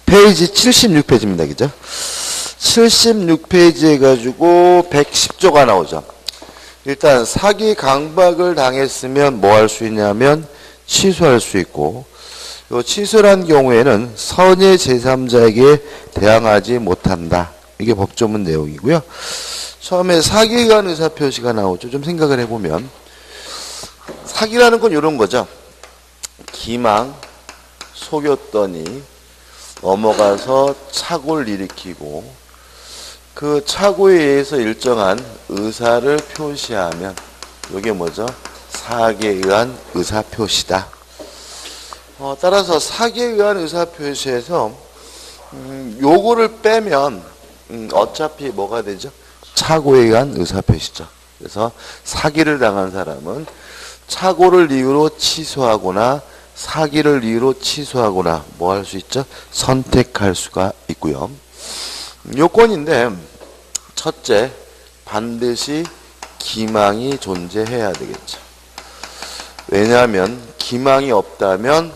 페이지 76페이지입니다. 그죠? 76페이지 해가지고 110조가 나오죠. 일단 사기 강박을 당했으면 뭐 할 수 있냐면 취소할 수 있고, 요 취소란 경우에는 선의 제3자에게 대항하지 못한다. 이게 법조문 내용이고요. 처음에 사기에 관한 의사표시가 나오죠. 좀 생각을 해보면 사기라는 건 이런 거죠. 기망, 속였더니 넘어가서 착오를 일으키고 그 착오에 의해서 일정한 의사를 표시하면 이게 뭐죠? 사기에 의한 의사표시다. 따라서 사기에 의한 의사표시에서 요거를 빼면 어차피 뭐가 되죠? 착오에 의한 의사표시죠. 그래서 사기를 당한 사람은 착오를 이유로 취소하거나 사기를 이유로 취소하거나 뭐 할 수 있죠? 선택할 수가 있고요. 요건인데 첫째, 반드시 기망이 존재해야 되겠죠. 왜냐하면 기망이 없다면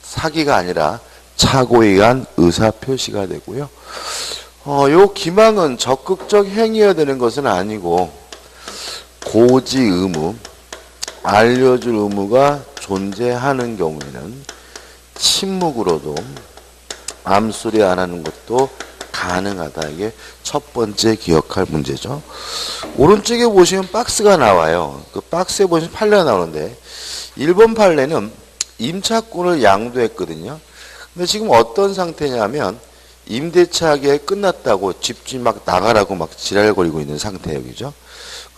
사기가 아니라 착오에 의한 의사표시가 되고요. 요 기망은 적극적 행위해야 되는 것은 아니고 고지 의무, 알려줄 의무가 존재하는 경우에는 침묵으로도 암소리 안 하는 것도 가능하다. 이게 첫 번째 기억할 문제죠. 오른쪽에 보시면 박스가 나와요. 그 박스에 보시면 판례가 나오는데 1번 판례는 임차권을 양도했거든요. 근데 지금 어떤 상태냐면 임대차 계약 끝났다고 집주인 막 나가라고 막 지랄거리고 있는 상태예요. 그죠?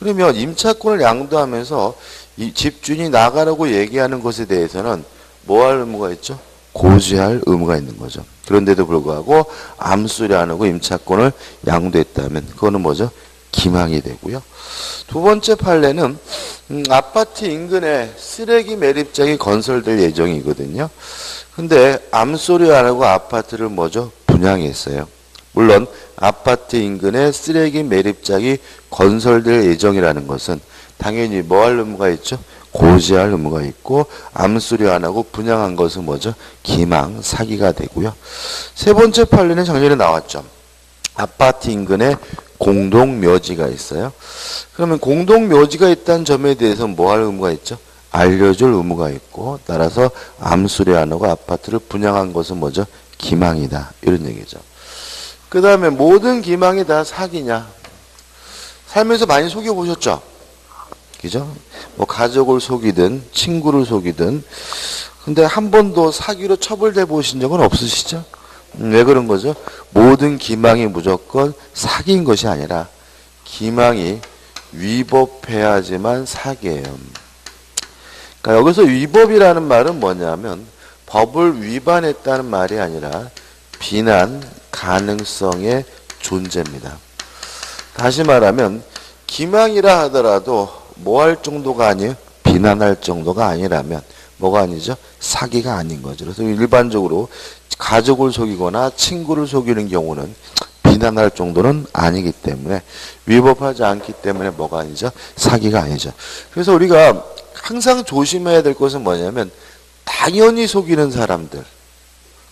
그러면 임차권을 양도하면서 이 집주인이 나가라고 얘기하는 것에 대해서는 뭐 할 의무가 있죠? 고지할 의무가 있는 거죠. 그런데도 불구하고 암소리 안 하고 임차권을 양도했다면 그거는 뭐죠? 기망이 되고요. 두 번째 판례는 아파트 인근에 쓰레기 매립장이 건설될 예정이거든요. 근데 암소리 안 하고 아파트를 뭐죠? 분양했어요. 물론 아파트 인근에 쓰레기 매립장이 건설될 예정이라는 것은 당연히 뭐 할 의무가 있죠? 고지할 의무가 있고 암수리 안 하고 분양한 것은 뭐죠? 기망, 사기가 되고요. 세 번째 판례는 작년에 나왔죠. 아파트 인근에 공동묘지가 있어요. 그러면 공동묘지가 있다는 점에 대해서 뭐 할 의무가 있죠? 알려줄 의무가 있고 따라서 암수리 안 하고 아파트를 분양한 것은 뭐죠? 기망이다. 이런 얘기죠. 그 다음에 모든 기망이 다 사기냐? 살면서 많이 속여보셨죠? 그죠? 뭐 가족을 속이든 친구를 속이든 근데 한 번도 사기로 처벌돼 보신 적은 없으시죠? 왜 그런 거죠? 모든 기망이 무조건 사기인 것이 아니라 기망이 위법해야지만 사기예요. 그러니까 여기서 위법이라는 말은 뭐냐면 법을 위반했다는 말이 아니라 비난 가능성의 존재입니다. 다시 말하면 기망이라 하더라도 뭐 할 정도가 아니에요? 비난할 정도가 아니라면 뭐가 아니죠? 사기가 아닌 거죠. 그래서 일반적으로 가족을 속이거나 친구를 속이는 경우는 비난할 정도는 아니기 때문에 위법하지 않기 때문에 뭐가 아니죠? 사기가 아니죠. 그래서 우리가 항상 조심해야 될 것은 뭐냐면 당연히 속이는 사람들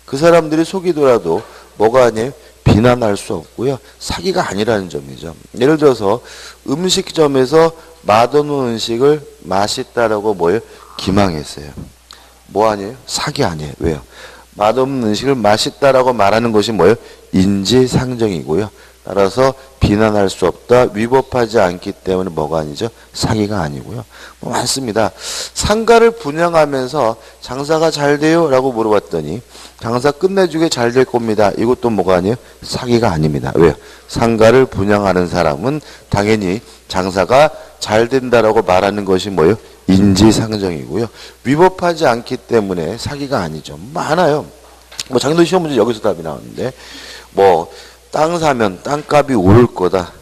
그 사람들이 속이더라도 뭐가 아니에요? 비난할 수 없고요. 사기가 아니라는 점이죠. 예를 들어서 음식점에서 맛없는 음식을 맛있다라고 뭐예요? 기망했어요. 뭐 아니에요? 사기 아니에요. 왜요? 맛없는 음식을 맛있다라고 말하는 것이 뭐예요? 인지상정이고요. 따라서 비난할 수 없다. 위법하지 않기 때문에 뭐가 아니죠? 사기가 아니고요. 뭐 많습니다. 상가를 분양하면서 장사가 잘 돼요? 라고 물어봤더니 장사 끝내주게 잘 될 겁니다. 이것도 뭐가 아니에요? 사기가 아닙니다. 왜요? 상가를 분양하는 사람은 당연히 장사가 잘 된다라고 말하는 것이 뭐예요? 인지상정이고요. 위법하지 않기 때문에 사기가 아니죠. 많아요. 뭐 작년 시험 문제 여기서 답이 나왔는데 뭐 땅 사면 땅값이 오를 거다.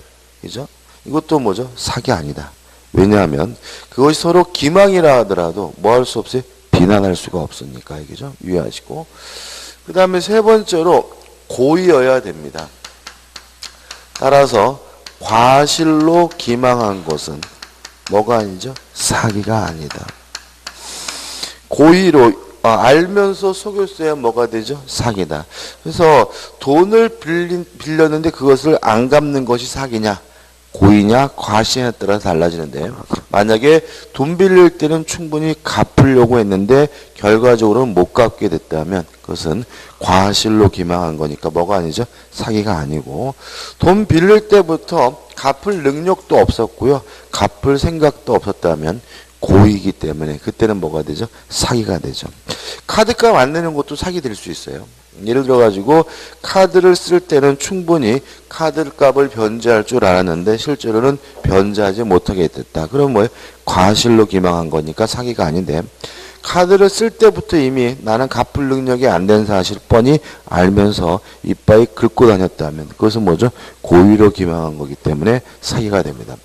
그죠? 이것도 뭐죠? 사기 아니다. 왜냐하면 그것이 서로 기망이라 하더라도 뭐 할 수 없어요? 비난할 수가 없으니까. 그죠? 유의하시고. 그 다음에 세 번째로 고의여야 됩니다. 따라서 과실로 기망한 것은 뭐가 아니죠? 사기가 아니다. 고의로 알면서 속였어야 뭐가 되죠? 사기다. 그래서 돈을 빌렸는데 그것을 안 갚는 것이 사기냐? 고의냐 과시냐에 따라 달라지는데, 만약에 돈 빌릴 때는 충분히 갚으려고 했는데 결과적으로는 못 갚게 됐다면 그것은 과실로 기망한 거니까 뭐가 아니죠? 사기가 아니고, 돈 빌릴 때부터 갚을 능력도 없었고요, 갚을 생각도 없었다면 고의이기 때문에 그때는 뭐가 되죠? 사기가 되죠. 카드값 안 내는 것도 사기 될 수 있어요. 예를 들어 가지고 카드를 쓸 때는 충분히 카드값을 변제할 줄 알았는데 실제로는 변제하지 못하게 됐다. 그럼 뭐예요? 과실로 기망한 거니까 사기가 아닌데, 카드를 쓸 때부터 이미 나는 갚을 능력이 안 된 사실 뻔히 알면서 이빨이 긁고 다녔다면 그것은 뭐죠? 고의로 기망한 거기 때문에 사기가 됩니다.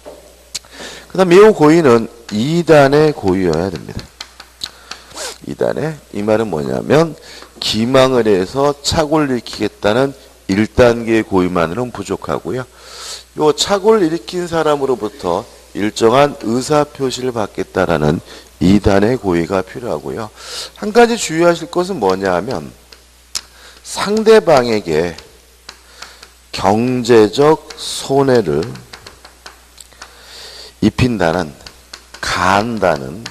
그 다음 매우 고의는 2단의 고의여야 됩니다. 2단의, 이 말은 뭐냐면 기망을 해서 착오를 일으키겠다는 1단계의 고의만으로는 부족하고요. 요 착오를 일으킨 사람으로부터 일정한 의사표시를 받겠다라는 2단의 고의가 필요하고요. 한 가지 주의하실 것은 뭐냐 하면 상대방에게 경제적 손해를 입힌다는, 가한다는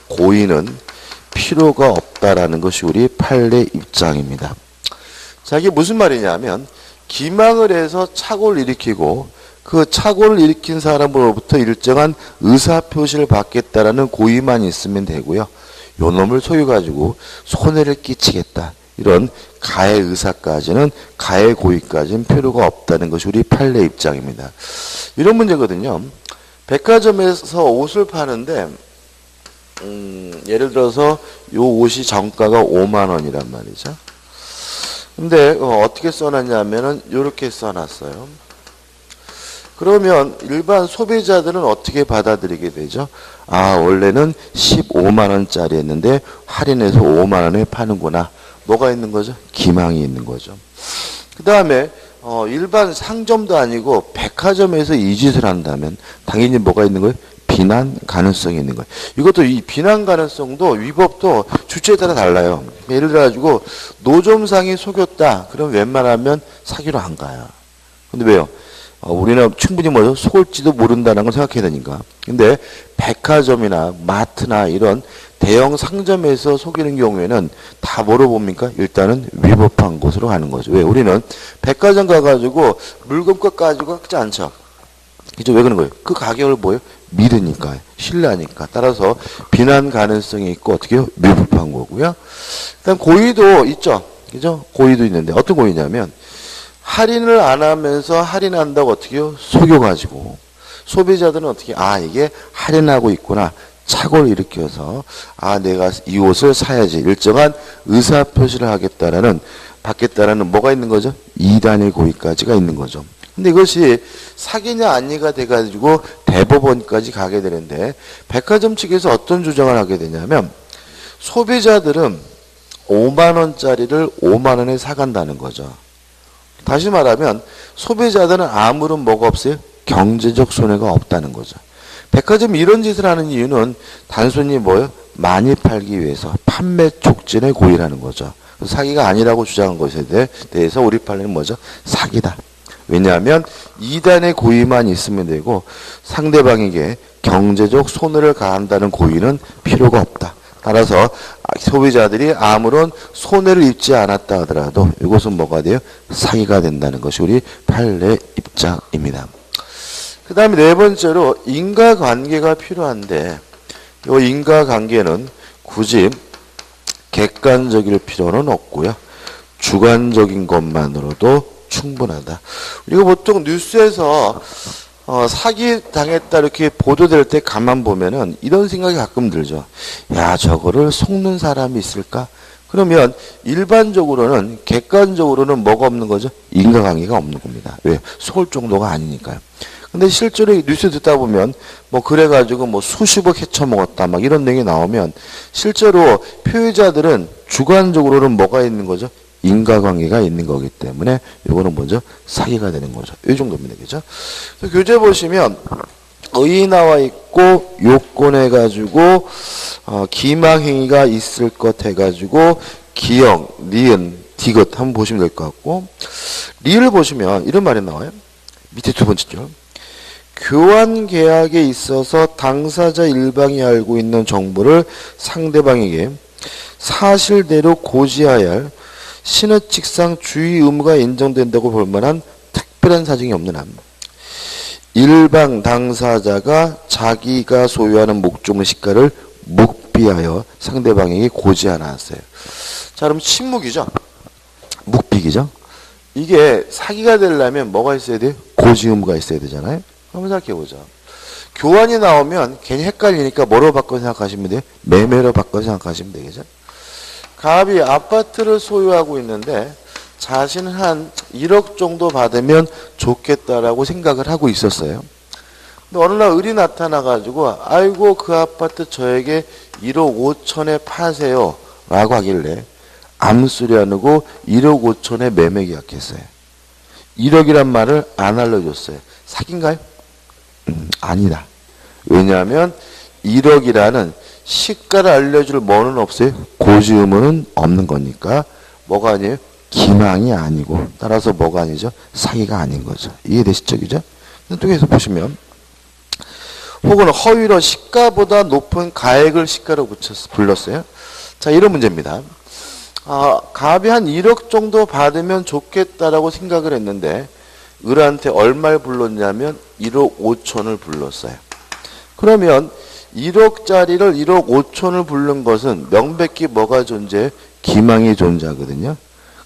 고의는 필요가 없다라는 것이 우리 판례 입장입니다. 자, 이게 무슨 말이냐면 기망을 해서 착오를 일으키고 그 착오를 일으킨 사람으로부터 일정한 의사표시를 받겠다라는 고의만 있으면 되고요. 요 놈을 소유 가지고 손해를 끼치겠다, 이런 가해 의사까지는, 가해 고의까지는 필요가 없다는 것이 우리 판례 입장입니다. 이런 문제거든요. 백화점에서 옷을 파는데 예를 들어서 요 옷이 정가가 5만 원이란 말이죠. 근데 어떻게 써놨냐면은 요렇게 써놨어요. 그러면 일반 소비자들은 어떻게 받아들이게 되죠? 아, 원래는 15만 원짜리 했는데 할인해서 5만 원에 파는구나. 뭐가 있는 거죠? 기망이 있는 거죠. 그 다음에 일반 상점도 아니고 백화점에서 이 짓을 한다면 당연히 뭐가 있는 거예요? 비난 가능성이 있는 거예요. 이것도 이 비난 가능성도 위법도 주체에 따라 달라요. 예를 들어 가지고 노점상이 속였다. 그럼 웬만하면 사기로 안 가요. 근데 왜요? 우리는 충분히 뭐죠? 속을지도 모른다는 걸 생각해야 되니까. 근데 백화점이나 마트나 이런 대형 상점에서 속이는 경우에는 다 뭐로 봅니까? 일단은 위법한 곳으로 가는 거죠. 왜? 우리는 백화점 가가지고 물건값 가지고 하지 않죠. 그죠? 왜 그런 거예요? 그 가격을 뭐예요? 믿으니까, 신뢰하니까. 따라서 비난 가능성이 있고 어떻게 해요? 위법한 거고요. 일단 고의도 있죠. 그죠? 고의도 있는데 어떤 고의냐면 할인을 안 하면서 할인한다고 어떻게 해요? 속여가지고 소비자들은 어떻게, 아, 이게 할인하고 있구나. 착오를 일으켜서 아, 내가 이 옷을 사야지, 일정한 의사표시를 하겠다라는, 받겠다라는 뭐가 있는 거죠? 2단의 고의까지가 있는 거죠. 근데 이것이 사기냐 아니가 돼가지고 대법원까지 가게 되는데, 백화점 측에서 어떤 주장을 하게 되냐면 소비자들은 5만 원짜리를 5만 원에 사간다는 거죠. 다시 말하면 소비자들은 아무런 뭐가 없어요? 경제적 손해가 없다는 거죠. 백화점이 이런 짓을 하는 이유는 단순히 뭐예요? 많이 팔기 위해서 판매 촉진의 고의라는 거죠. 사기가 아니라고 주장한 것에 대해서 우리 판례는 뭐죠? 사기다. 왜냐하면 2단의 고의만 있으면 되고 상대방에게 경제적 손해를 가한다는 고의는 필요가 없다. 따라서 소비자들이 아무런 손해를 입지 않았다 하더라도 이것은 뭐가 돼요? 사기가 된다는 것이 우리 판례 입장입니다. 그 다음에 네 번째로 인과관계가 필요한데, 이 인과관계는 굳이 객관적일 필요는 없고요, 주관적인 것만으로도 충분하다. 우리가 보통 뉴스에서 사기 당했다 이렇게 보도될 때 가만 보면은 이런 생각이 가끔 들죠. 야, 저거를 속는 사람이 있을까? 그러면 일반적으로는, 객관적으로는 뭐가 없는 거죠? 인과관계가 없는 겁니다. 왜? 속을 정도가 아니니까요. 근데 실제로 뉴스 듣다 보면 뭐 그래가지고 뭐 수십억 헤쳐먹었다 막 이런 내용이 나오면 실제로 피해자들은 주관적으로는 뭐가 있는 거죠? 인과관계가 있는 거기 때문에 요거는 먼저 사기가 되는 거죠. 이 정도입니다. 그죠? 교재 보시면 의 나와 있고 요건 해가지고 기망행위가 있을 것 해가지고 기역, 니은, 디귿 한번 보시면 될 것 같고 리를 보시면 이런 말이 나와요. 밑에 두 번째 줄. 교환 계약에 있어서 당사자 일방이 알고 있는 정보를 상대방에게 사실대로 고지하여야 할 신의칙상 주의 의무가 인정된다고 볼 만한 특별한 사정이 없는 한 일방 당사자가 자기가 소유하는 목적물 시가를 묵비하여 상대방에게 고지하나 하세요. 자, 그럼 침묵이죠. 묵비기죠. 이게 사기가 되려면 뭐가 있어야 돼요? 고지 의무가 있어야 되잖아요. 한번 생각해보자. 교환이 나오면 괜히 헷갈리니까 뭐로 바꿔 생각하시면 돼요? 매매로 바꿔 생각하시면 되겠죠. 갑이 아파트를 소유하고 있는데 자신은 한 1억 정도 받으면 좋겠다라고 생각을 하고 있었어요. 근데 어느 날 을이 나타나가지고 아이고 그 아파트 저에게 1억 5천에 파세요 라고 하길래 아무 소리 안 하고 1억 5천에 매매 계약했어요. 1억이란 말을 안 알려줬어요. 사기인가요? 아니다. 왜냐하면 1억이라는 시가를 알려줄 뭐는 없어요? 고지 의무는 없는 거니까 뭐가 아니에요? 기망이 아니고 따라서 뭐가 아니죠? 사기가 아닌 거죠. 이해되시죠? 그죠? 또 계속 보시면 혹은 허위로 시가보다 높은 가액을 시가로 불렀어요. 자, 이런 문제입니다. 갑이 한 1억 정도 받으면 좋겠다라고 생각을 했는데 을한테 얼마를 불렀냐면 1억 5천을 불렀어요. 그러면 1억짜리를 1억 5천을 부른 것은 명백히 뭐가 존재해요? 기망이 존재하거든요.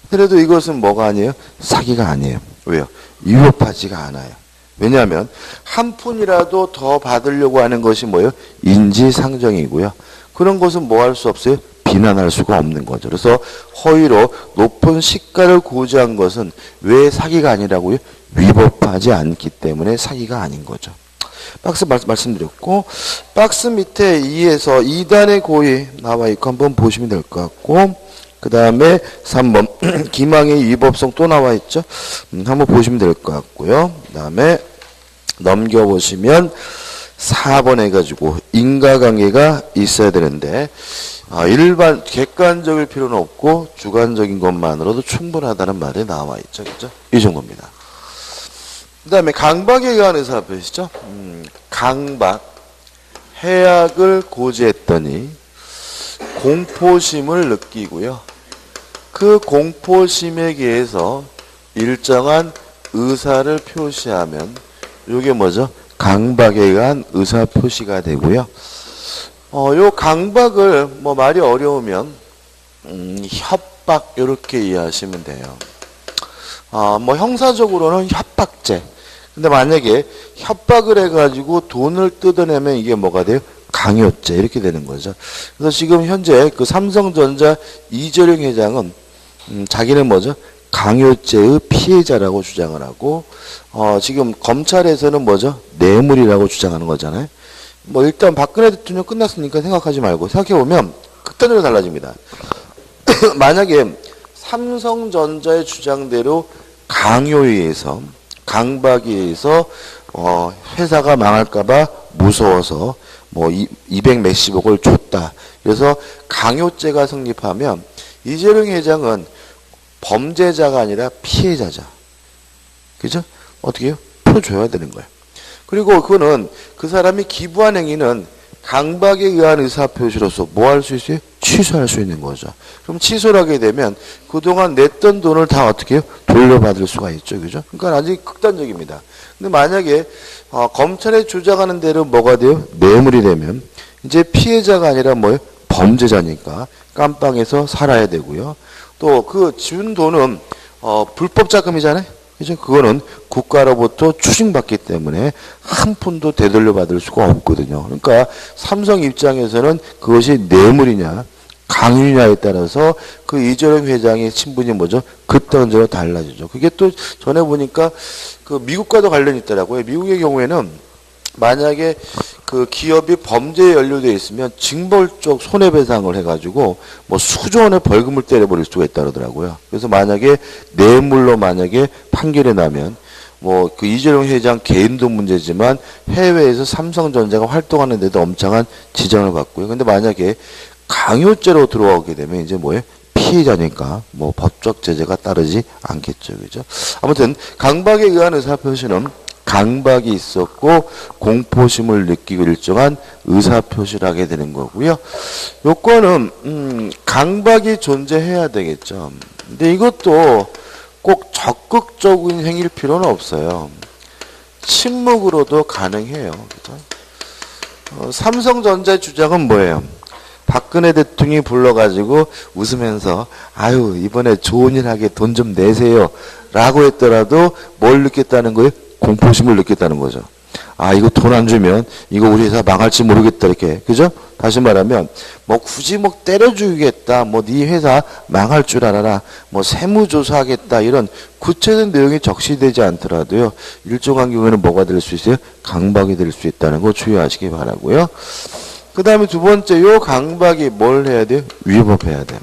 그래도 이것은 뭐가 아니에요? 사기가 아니에요. 왜요? 위법하지가 않아요. 왜냐하면 한 푼이라도 더 받으려고 하는 것이 뭐예요? 인지상정이고요. 그런 것은 뭐 할 수 없어요? 비난할 수가 없는 거죠. 그래서 허위로 높은 시가를 고지한 것은 왜 사기가 아니라고요? 위법하지 않기 때문에 사기가 아닌 거죠. 박스 말씀드렸고 박스 밑에 2에서 2단의 고의 나와 있고 한번 보시면 될 것 같고 그 다음에 3번 기망의 위법성 또 나와 있죠. 한번 보시면 될 것 같고요. 그 다음에 넘겨보시면 4번 해가지고 인과관계가 있어야 되는데 일반 객관적일 필요는 없고 주관적인 것만으로도 충분하다는 말이 나와 있죠. 그죠? 이 정도입니다. 그 다음에 강박에 의한 의사표시죠. 강박, 해악을 고지했더니 공포심을 느끼고요. 그 공포심에 의해서 일정한 의사를 표시하면 이게 뭐죠? 강박에 의한 의사표시가 되고요. 요 강박을 뭐 말이 어려우면 협박 이렇게 이해하시면 돼요. 뭐 형사적으로는 협박죄. 근데 만약에 협박을 해가지고 돈을 뜯어내면 이게 뭐가 돼요? 강요죄 이렇게 되는 거죠. 그래서 지금 현재 그 삼성전자 이재룡 회장은 자기는 뭐죠? 강요죄의 피해자라고 주장을 하고 지금 검찰에서는 뭐죠? 뇌물이라고 주장하는 거잖아요. 뭐 일단 박근혜 대통령 끝났으니까 생각하지 말고 생각해보면 극단적으로 달라집니다. 만약에 삼성전자의 주장대로 강요에 의해서 강박에 의해서 회사가 망할까봐 무서워서 뭐 200 몇십억을 줬다. 그래서 강요죄가 성립하면 이재룡 회장은 범죄자가 아니라 피해자죠. 그죠? 어떻게 해요? 풀어줘야 되는 거예요. 그리고 그거는 그 사람이 기부한 행위는 강박에 의한 의사표시로서 뭐 할 수 있어요? 취소할 수 있는 거죠. 그럼 취소를 하게 되면 그동안 냈던 돈을 다 어떻게 해요? 돌려받을 수가 있죠. 그죠? 그러니까 아직 극단적입니다. 근데 만약에 검찰에 주장하는 대로 뭐가 돼요? 뇌물이 되면 이제 피해자가 아니라 뭐예요? 범죄자니까 깜빵에서 살아야 되고요. 또 그 준 돈은 불법 자금이잖아요. 그죠? 그거는 국가로부터 추징받기 때문에 한 푼도 되돌려받을 수가 없거든요. 그러니까 삼성 입장에서는 그것이 뇌물이냐 강요냐에 따라서 그 이재룡 회장의 신분이 뭐죠? 그때언제로 달라지죠. 그게 또 전에 보니까 그 미국과도 관련이 있더라고요. 미국의 경우에는 만약에 그 기업이 범죄에 연루되어 있으면 징벌적 손해배상을 해가지고 뭐 수조 원의 벌금을 때려버릴 수가 있다 그러더라고요. 그래서 만약에 뇌물로 만약에 판결이 나면 뭐 그 이재용 회장 개인도 문제지만 해외에서 삼성전자가 활동하는 데도 엄청난 지장을 받고요. 근데 만약에 강요죄로 들어오게 되면 이제 뭐예요? 피해자니까 뭐 법적 제재가 따르지 않겠죠. 그죠? 아무튼 강박에 의한 의사표시는 강박이 있었고 공포심을 느끼고 일정한 의사표시를 하게 되는 거고요. 요거는 강박이 존재해야 되겠죠. 근데 이것도 꼭 적극적인 행위일 필요는 없어요. 침묵으로도 가능해요. 그죠? 삼성전자의 주장은 뭐예요? 박근혜 대통령이 불러가지고 웃으면서 아유 이번에 좋은 일 하게 돈 좀 내세요 라고 했더라도 뭘 느꼈다는 거예요? 공포심을 느꼈다는 거죠. 아 이거 돈 안 주면 이거 우리 회사 망할지 모르겠다 이렇게. 그죠? 다시 말하면 뭐 굳이 뭐 때려 죽이겠다 뭐 네 회사 망할 줄 알아라 뭐 세무조사하겠다 이런 구체적인 내용이 적시되지 않더라도요. 일정한 경우에는 뭐가 될 수 있어요? 강박이 될 수 있다는 거 주의하시기 바라고요. 그 다음에 두 번째 요 강박이 뭘 해야 돼요? 위법해야 돼요.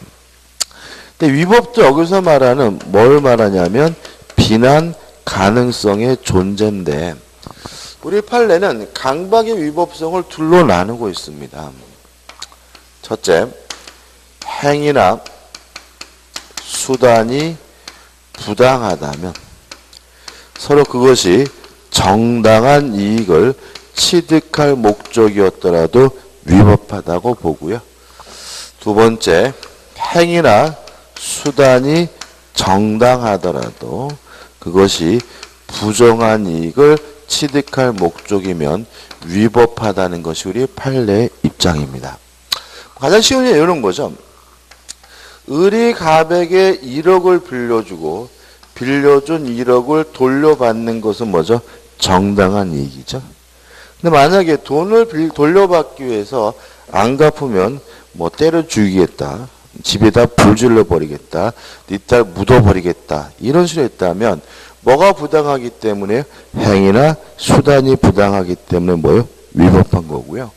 근데 위법도 여기서 말하는 뭘 말하냐면 비난 가능성의 존재인데 우리 판례는 강박의 위법성을 둘로 나누고 있습니다. 첫째, 행위나 수단이 부당하다면 서로 그것이 정당한 이익을 취득할 목적이었더라도 위법하다고 보고요. 두 번째, 행위나 수단이 정당하더라도 그것이 부정한 이익을 취득할 목적이면 위법하다는 것이 우리 판례의 입장입니다. 가장 쉬운 게 이런 거죠. 을이 갑에게 1억을 빌려주고 빌려준 1억을 돌려받는 것은 뭐죠? 정당한 이익이죠. 근데 만약에 돈을 돌려받기 위해서 안 갚으면 뭐 때려 죽이겠다. 집에다 불 질러 버리겠다. 네 딸 묻어 버리겠다. 이런 식으로 했다면 뭐가 부당하기 때문에 행위나 수단이 부당하기 때문에 뭐요? 위법한 거고요.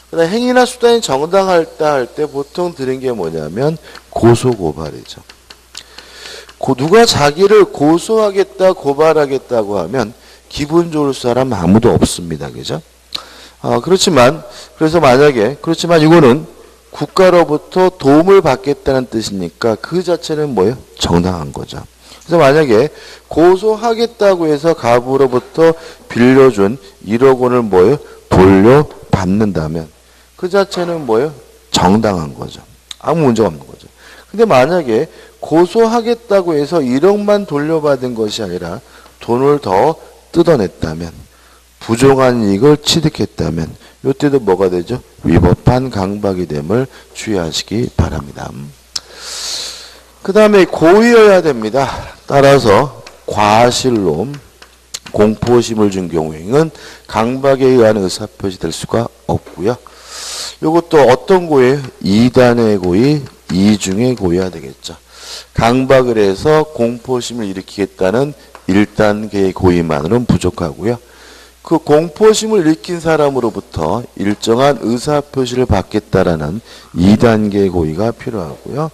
그다음 행위나 수단이 정당하다 할 때 보통 들은 게 뭐냐면 고소고발이죠. 누가 자기를 고소하겠다 고발하겠다고 하면 기분 좋을 사람 아무도 없습니다. 그죠? 그렇지만 이거는 국가로부터 도움을 받겠다는 뜻이니까 그 자체는 뭐예요? 정당한 거죠. 그래서 만약에 고소하겠다고 해서 갑으로부터 빌려준 1억 원을 뭐예요? 돌려받는다면 그 자체는 뭐예요? 정당한 거죠. 아무 문제가 없는 거죠. 근데 만약에 고소하겠다고 해서 1억만 돌려받은 것이 아니라 돈을 더 뜯어냈다면 부정한 이익을 취득했다면 이때도 뭐가 되죠? 위법한 강박이 됨을 주의하시기 바랍니다. 그 다음에 고의여야 됩니다. 따라서 과실로 공포심을 준 경우에는 강박에 의한 의사표시 될 수가 없고요. 이것도 어떤 고의예요? 2단의 고의, 2중의 고의가 되겠죠. 강박을 해서 공포심을 일으키겠다는 1단계의 고의만으로는 부족하고요. 그 공포심을 일으킨 사람으로부터 일정한 의사표시를 받겠다라는 2단계의 고의가 필요하고요.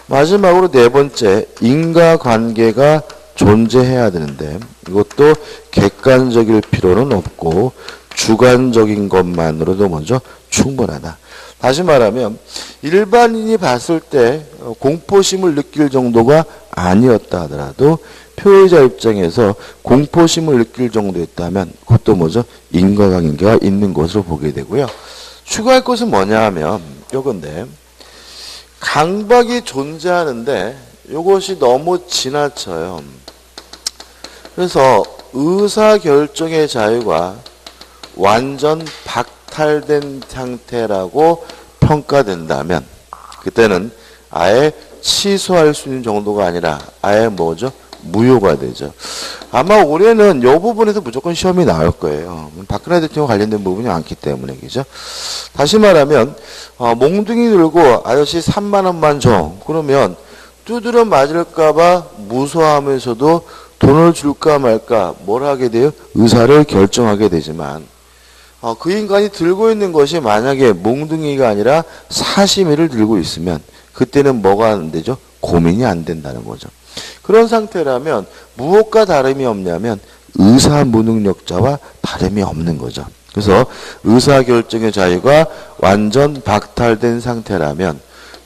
마지막으로 네 번째, 인과관계가 존재해야 되는데 이것도 객관적일 필요는 없고 주관적인 것만으로도 먼저 충분하다. 다시 말하면 일반인이 봤을 때 공포심을 느낄 정도가 아니었다 하더라도 피해자 입장에서 공포심을 느낄 정도였다면 그것도 뭐죠? 인과관계가 있는 것으로 보게 되고요. 추가할 것은 뭐냐 하면 요건데 강박이 존재하는데 이것이 너무 지나쳐요. 그래서 의사결정의 자유가 완전 박탈된 상태라고 평가된다면 그때는 아예 취소할 수 있는 정도가 아니라 아예 뭐죠? 무효가 되죠. 아마 올해는 이 부분에서 무조건 시험이 나올 거예요. 박근혜 대통령 관련된 부분이 많기 때문에. 그죠? 다시 말하면 몽둥이 들고 아저씨 3만 원만 줘. 그러면 두드려 맞을까 봐 무서워하면서도 돈을 줄까 말까 뭘 하게 돼요? 의사를 결정하게 되지만 그 인간이 들고 있는 것이 만약에 몽둥이가 아니라 사시미를 들고 있으면 그때는 뭐가 안 되죠? 고민이 안 된다는 거죠. 그런 상태라면 무엇과 다름이 없냐면 의사 무능력자와 다름이 없는 거죠. 그래서 의사결정의 자유가 완전 박탈된 상태라면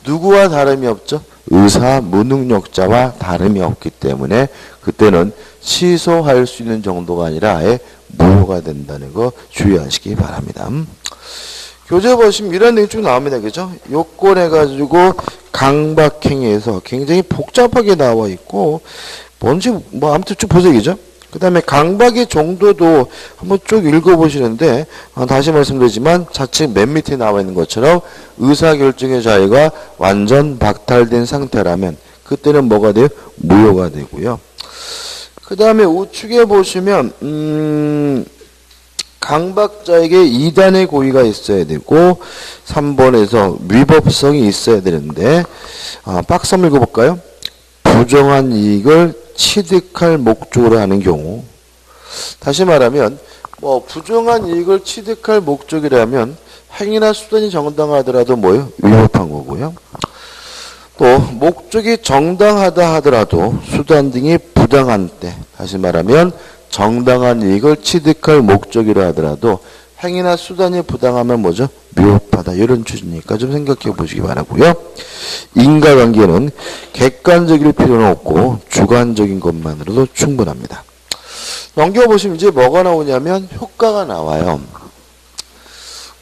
누구와 다름이 없죠? 의사 무능력자와 다름이 없기 때문에 그때는 취소할 수 있는 정도가 아니라 아예 무효가 된다는 거 주의하시기 바랍니다. 교재 보시면 이런 내용이 쭉 나옵니다. 그죠? 요건해가지고 강박행위에서 굉장히 복잡하게 나와 있고 뭔지 아무튼 쭉 보세요. 그죠? 그 다음에 강박의 정도도 한번 쭉 읽어보시는데 다시 말씀드리지만 좌측 맨 밑에 나와 있는 것처럼 의사결정의 자유가 완전 박탈된 상태라면 그때는 뭐가 돼요? 무효가 되고요. 그 다음에 우측에 보시면 강박자에게 2단의 고의가 있어야 되고 3번에서 위법성이 있어야 되는데 박스 한번 읽어볼까요? 부정한 이익을 취득할 목적으로 하는 경우, 다시 말하면 부정한 이익을 취득할 목적이라면 행위나 수단이 정당하더라도 뭐예요? 위법한 거고요. 또 목적이 정당하다 하더라도 수단 등이 부당한 때, 다시 말하면 정당한 이익을 취득할 목적이라 하더라도 행위나 수단이 부당하면 뭐죠? 미흡하다. 이런 취지니까 좀 생각해 보시기 바라고요. 인과관계는 객관적일 필요는 없고 주관적인 것만으로도 충분합니다. 넘겨보시면 이제 뭐가 나오냐면 효과가 나와요.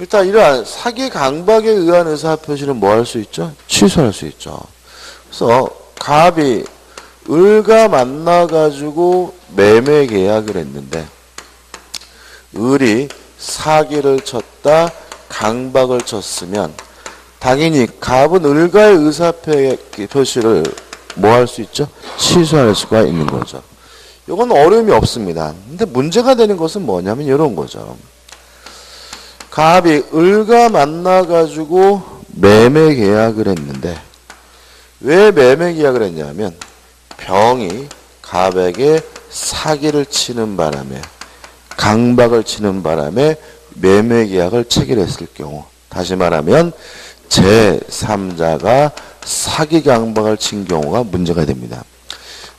일단 이러한 사기 강박에 의한 의사표시는 뭐 할 수 있죠? 취소할 수 있죠. 그래서 갑이 을과 만나가지고 매매 계약을 했는데 을이 사기를 쳤다, 강박을 쳤으면 당연히 갑은 을과의 의사표시를 뭐 할 수 있죠? 취소할 수가 있는 거죠. 이건 어려움이 없습니다. 근데 문제가 되는 것은 뭐냐면 이런 거죠. 갑이 을과 만나가지고 매매 계약을 했는데 왜 매매 계약을 했냐면 병이 갑에게 사기를 치는 바람에 강박을 치는 바람에 매매 계약을 체결했을 경우, 다시 말하면 제3자가 사기 강박을 친 경우가 문제가 됩니다.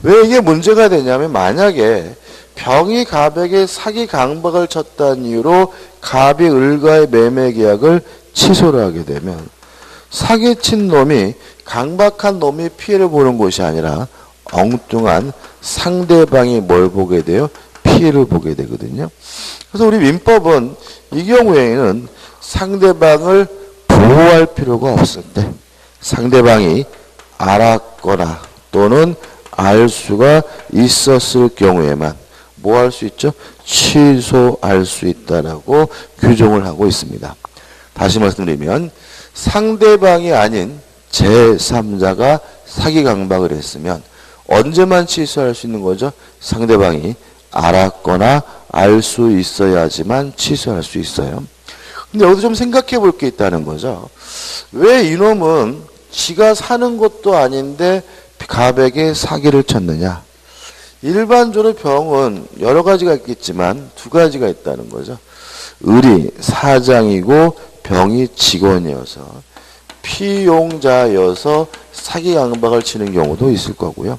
왜 이게 문제가 되냐면 만약에 병이 갑에게 사기 강박을 쳤다는 이유로 갑이 을과의 매매 계약을 취소를 하게 되면 사기친 놈이 강박한 놈이 피해를 보는 것이 아니라 엉뚱한 상대방이 뭘 보게 돼요? 피해를 보게 되거든요. 그래서 우리 민법은 이 경우에는 상대방을 보호할 필요가 없을 때 상대방이 알았거나 또는 알 수가 있었을 경우에만 뭐 할 수 있죠? 취소할 수 있다라고 규정을 하고 있습니다. 다시 말씀드리면 상대방이 아닌 제3자가 사기 강박을 했으면 언제만 취소할 수 있는 거죠? 상대방이 알았거나 알 수 있어야지만 취소할 수 있어요. 근데 여기서 좀 생각해 볼 게 있다는 거죠. 왜 이놈은 지가 사는 것도 아닌데 갑에게 사기를 쳤느냐? 일반적으로 병은 여러 가지가 있겠지만 두 가지가 있다는 거죠. 을이 사장이고 병이 직원이어서 피용자여서 사기 강박을 치는 경우도 있을 거고요.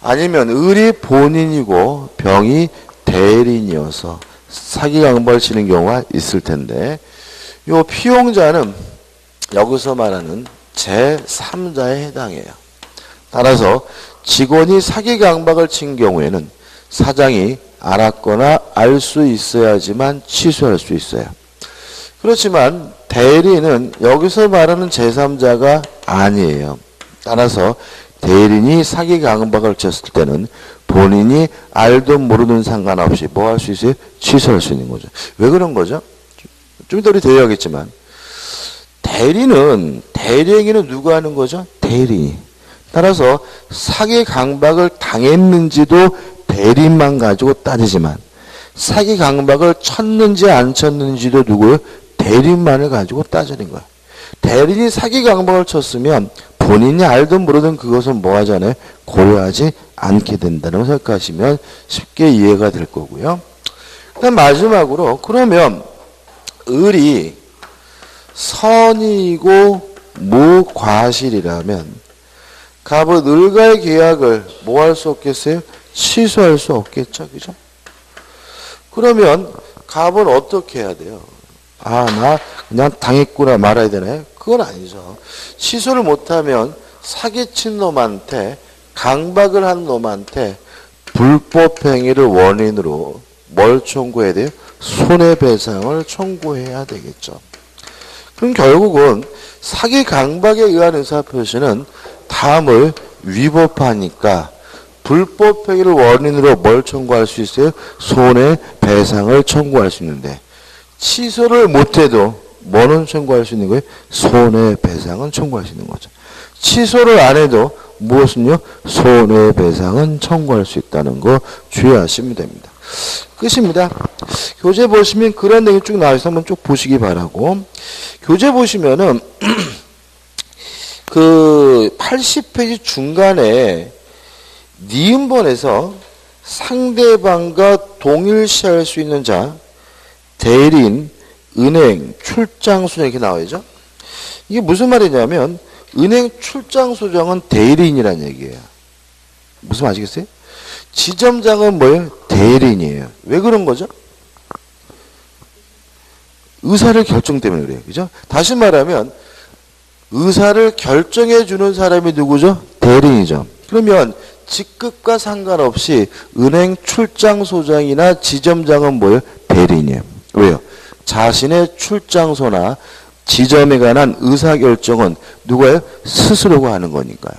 아니면 을이 본인이고 병이 대리인이어서 사기 강박을 치는 경우가 있을 텐데 이 피용자는 여기서 말하는 제3자에 해당해요. 따라서 직원이 사기 강박을 친 경우에는 사장이 알았거나 알 수 있어야지만 취소할 수 있어요. 그렇지만 대리인은 여기서 말하는 제3자가 아니에요. 따라서 대리인이 사기 강박을 쳤을 때는 본인이 알든 모르든 상관없이 뭐 할 수 있어요? 취소할 수 있는 거죠. 왜 그런 거죠? 좀 이따 우리 대화하겠지만 대리행위는 누가 하는 거죠? 대리인이. 따라서 사기 강박을 당했는지도 대리인만 가지고 따지지만 사기 강박을 쳤는지 안 쳤는지도 누구요? 대리인만을 가지고 따지는 거예요. 대리인이 사기 강박을 쳤으면 본인이 알든 모르든 그것은 뭐 하잖아요? 고려하지 않게 된다는 걸 생각하시면 쉽게 이해가 될 거고요. 그다음 마지막으로 그러면 을이 선이고 무과실이라면 갑은 을과의 계약을 뭐 할 수 없겠어요? 취소할 수 없겠죠. 그죠? 그러면 갑은 어떻게 해야 돼요? 아, 나 그냥 당했구나 말아야 되나요? 그건 아니죠. 취소를 못하면 사기친 놈한테, 강박을 한 놈한테 불법행위를 원인으로 뭘 청구해야 돼요? 손해배상을 청구해야 되겠죠. 그럼 결국은 사기 강박에 의한 의사표시는 다음을 위법하니까 불법행위를 원인으로 뭘 청구할 수 있어요? 손해배상을 청구할 수 있는데 취소를 못해도 뭐는 청구할 수 있는 거예요? 손해배상은 청구할 수 있는 거죠. 취소를 안 해도 무엇은요? 손해배상은 청구할 수 있다는 거 주의하시면 됩니다. 끝입니다. 교재 보시면 그런 내용이 쭉 나와서 한번 쭉 보시기 바라고. 교재 보시면은 그 80페이지 중간에 니은본에서 상대방과 동일시할 수 있는 자, 대리인, 은행, 출장소장 이렇게 나와야죠. 이게 무슨 말이냐면 은행 출장소장은 대리인이라는 얘기예요. 무슨 말 아시겠어요? 지점장은 뭐예요? 대리인이에요. 왜 그런 거죠? 의사를 결정 때문에 그래요. 그죠? 다시 말하면 의사를 결정해 주는 사람이 누구죠? 대리인이죠. 그러면 직급과 상관없이 은행 출장소장이나 지점장은 뭐예요? 대리인이에요. 왜요? 자신의 출장소나 지점에 관한 의사결정은 누가요? 스스로가 하는 거니까요.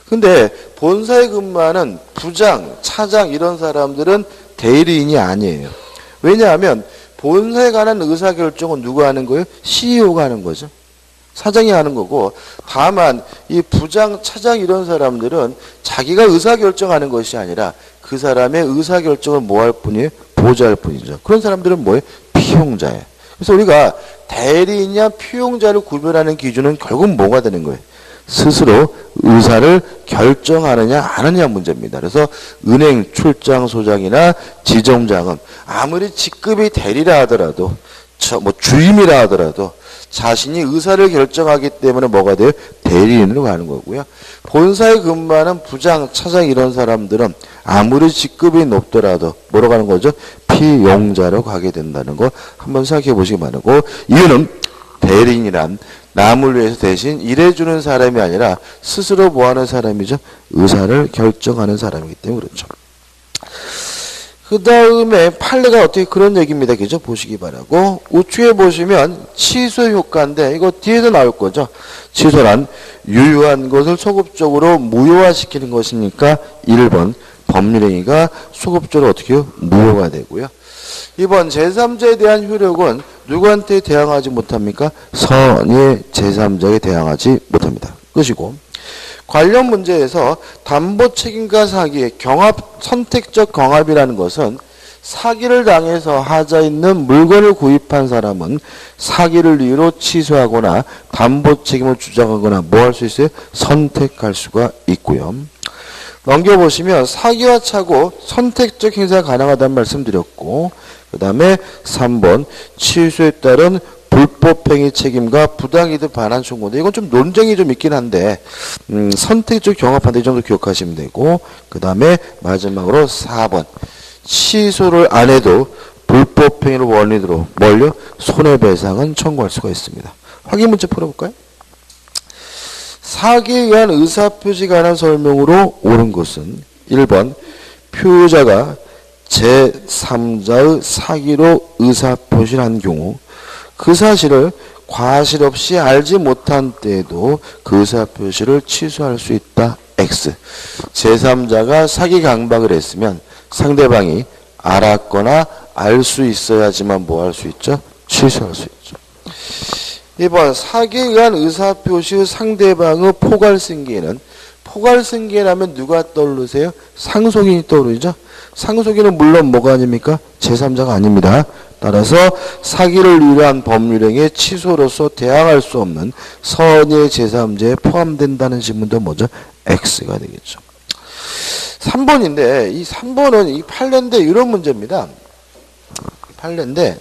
근데 본사에 근무하는 부장, 차장 이런 사람들은 대리인이 아니에요. 왜냐하면 본사에 관한 의사결정은 누가 하는 거예요? CEO가 하는 거죠. 사장이 하는 거고, 다만 이 부장, 차장 이런 사람들은 자기가 의사결정하는 것이 아니라 그 사람의 의사결정을 뭐 할 뿐이에요? 보좌할 뿐이죠. 그런 사람들은 뭐예요? 피용자예요. 그래서 우리가 대리인이냐 피용자를 구별하는 기준은 결국 뭐가 되는 거예요? 스스로 의사를 결정하느냐 안 하느냐 문제입니다. 그래서 은행 출장소장이나 지점장은 아무리 직급이 대리라 하더라도 주임이라 하더라도 자신이 의사를 결정하기 때문에 뭐가 돼요? 대리인으로 가는 거고요. 본사에 근무하는 부장, 차장 이런 사람들은 아무리 직급이 높더라도 뭐로 가는 거죠? 피용자로 가게 된다는 거 한번 생각해 보시기 바라고. 이유는 대리인이란 남을 위해서 대신 일해주는 사람이 아니라 스스로 뭐하는 사람이죠? 의사를 결정하는 사람이기 때문에 그렇죠. 그 다음에 판례가 어떻게 그런 얘기입니다. 그죠? 보시기 바라고. 우측에 보시면 취소 효과인데 이거 뒤에도 나올 거죠. 취소란 유효한 것을 소급적으로 무효화시키는 것이니까 1번 법률행위가 소급적으로 어떻게 해요? 무효가 되고요. 2번 제3자에 대한 효력은 누구한테 대항하지 못합니까? 선의 제3자에 대항하지 못합니다. 끝이고. 관련 문제에서 담보 책임과 사기의 선택적 경합이라는 것은 사기를 당해서 하자 있는 물건을 구입한 사람은 사기를 이유로 취소하거나 담보 책임을 주장하거나 뭐 할 수 있어요? 선택할 수가 있고요. 넘겨보시면 사기와 차고 선택적 행사가 가능하다는 말씀드렸고, 그 다음에 3번 취소에 따른 불법행위 책임과 부당이득 반환 청구인데 이건 좀 논쟁이 좀 있긴 한데 선택적 경합한데 이 정도 기억하시면 되고, 그 다음에 마지막으로 4번 취소를 안 해도 불법행위를 원인으로 뭘요? 손해배상은 청구할 수가 있습니다. 확인 문제 풀어볼까요? 사기에 의한 의사표시가 관한 설명으로 옳은 것은 1번 표의자가 제3자의 사기로 의사표시를 한 경우 그 사실을 과실 없이 알지 못한 때에도 그 의사표시를 취소할 수 있다. X. 제3자가 사기 강박을 했으면 상대방이 알았거나 알 수 있어야지만 뭐 할 수 있죠? 취소할 수 있죠. 2번 사기에 의한 의사표시의 상대방의 포괄승계는 포괄승계라면 누가 떠오르세요? 상속인이 떠오르죠? 상속인은 물론 뭐가 아닙니까? 제3자가 아닙니다. 따라서 사기를 위한 법률행위의 취소로서 대항할 수 없는 선의 제3자에 포함된다는 지문도 뭐죠? X가 되겠죠. 3번인데 이 3번은 이 판례인데 이런 문제입니다. 판례인데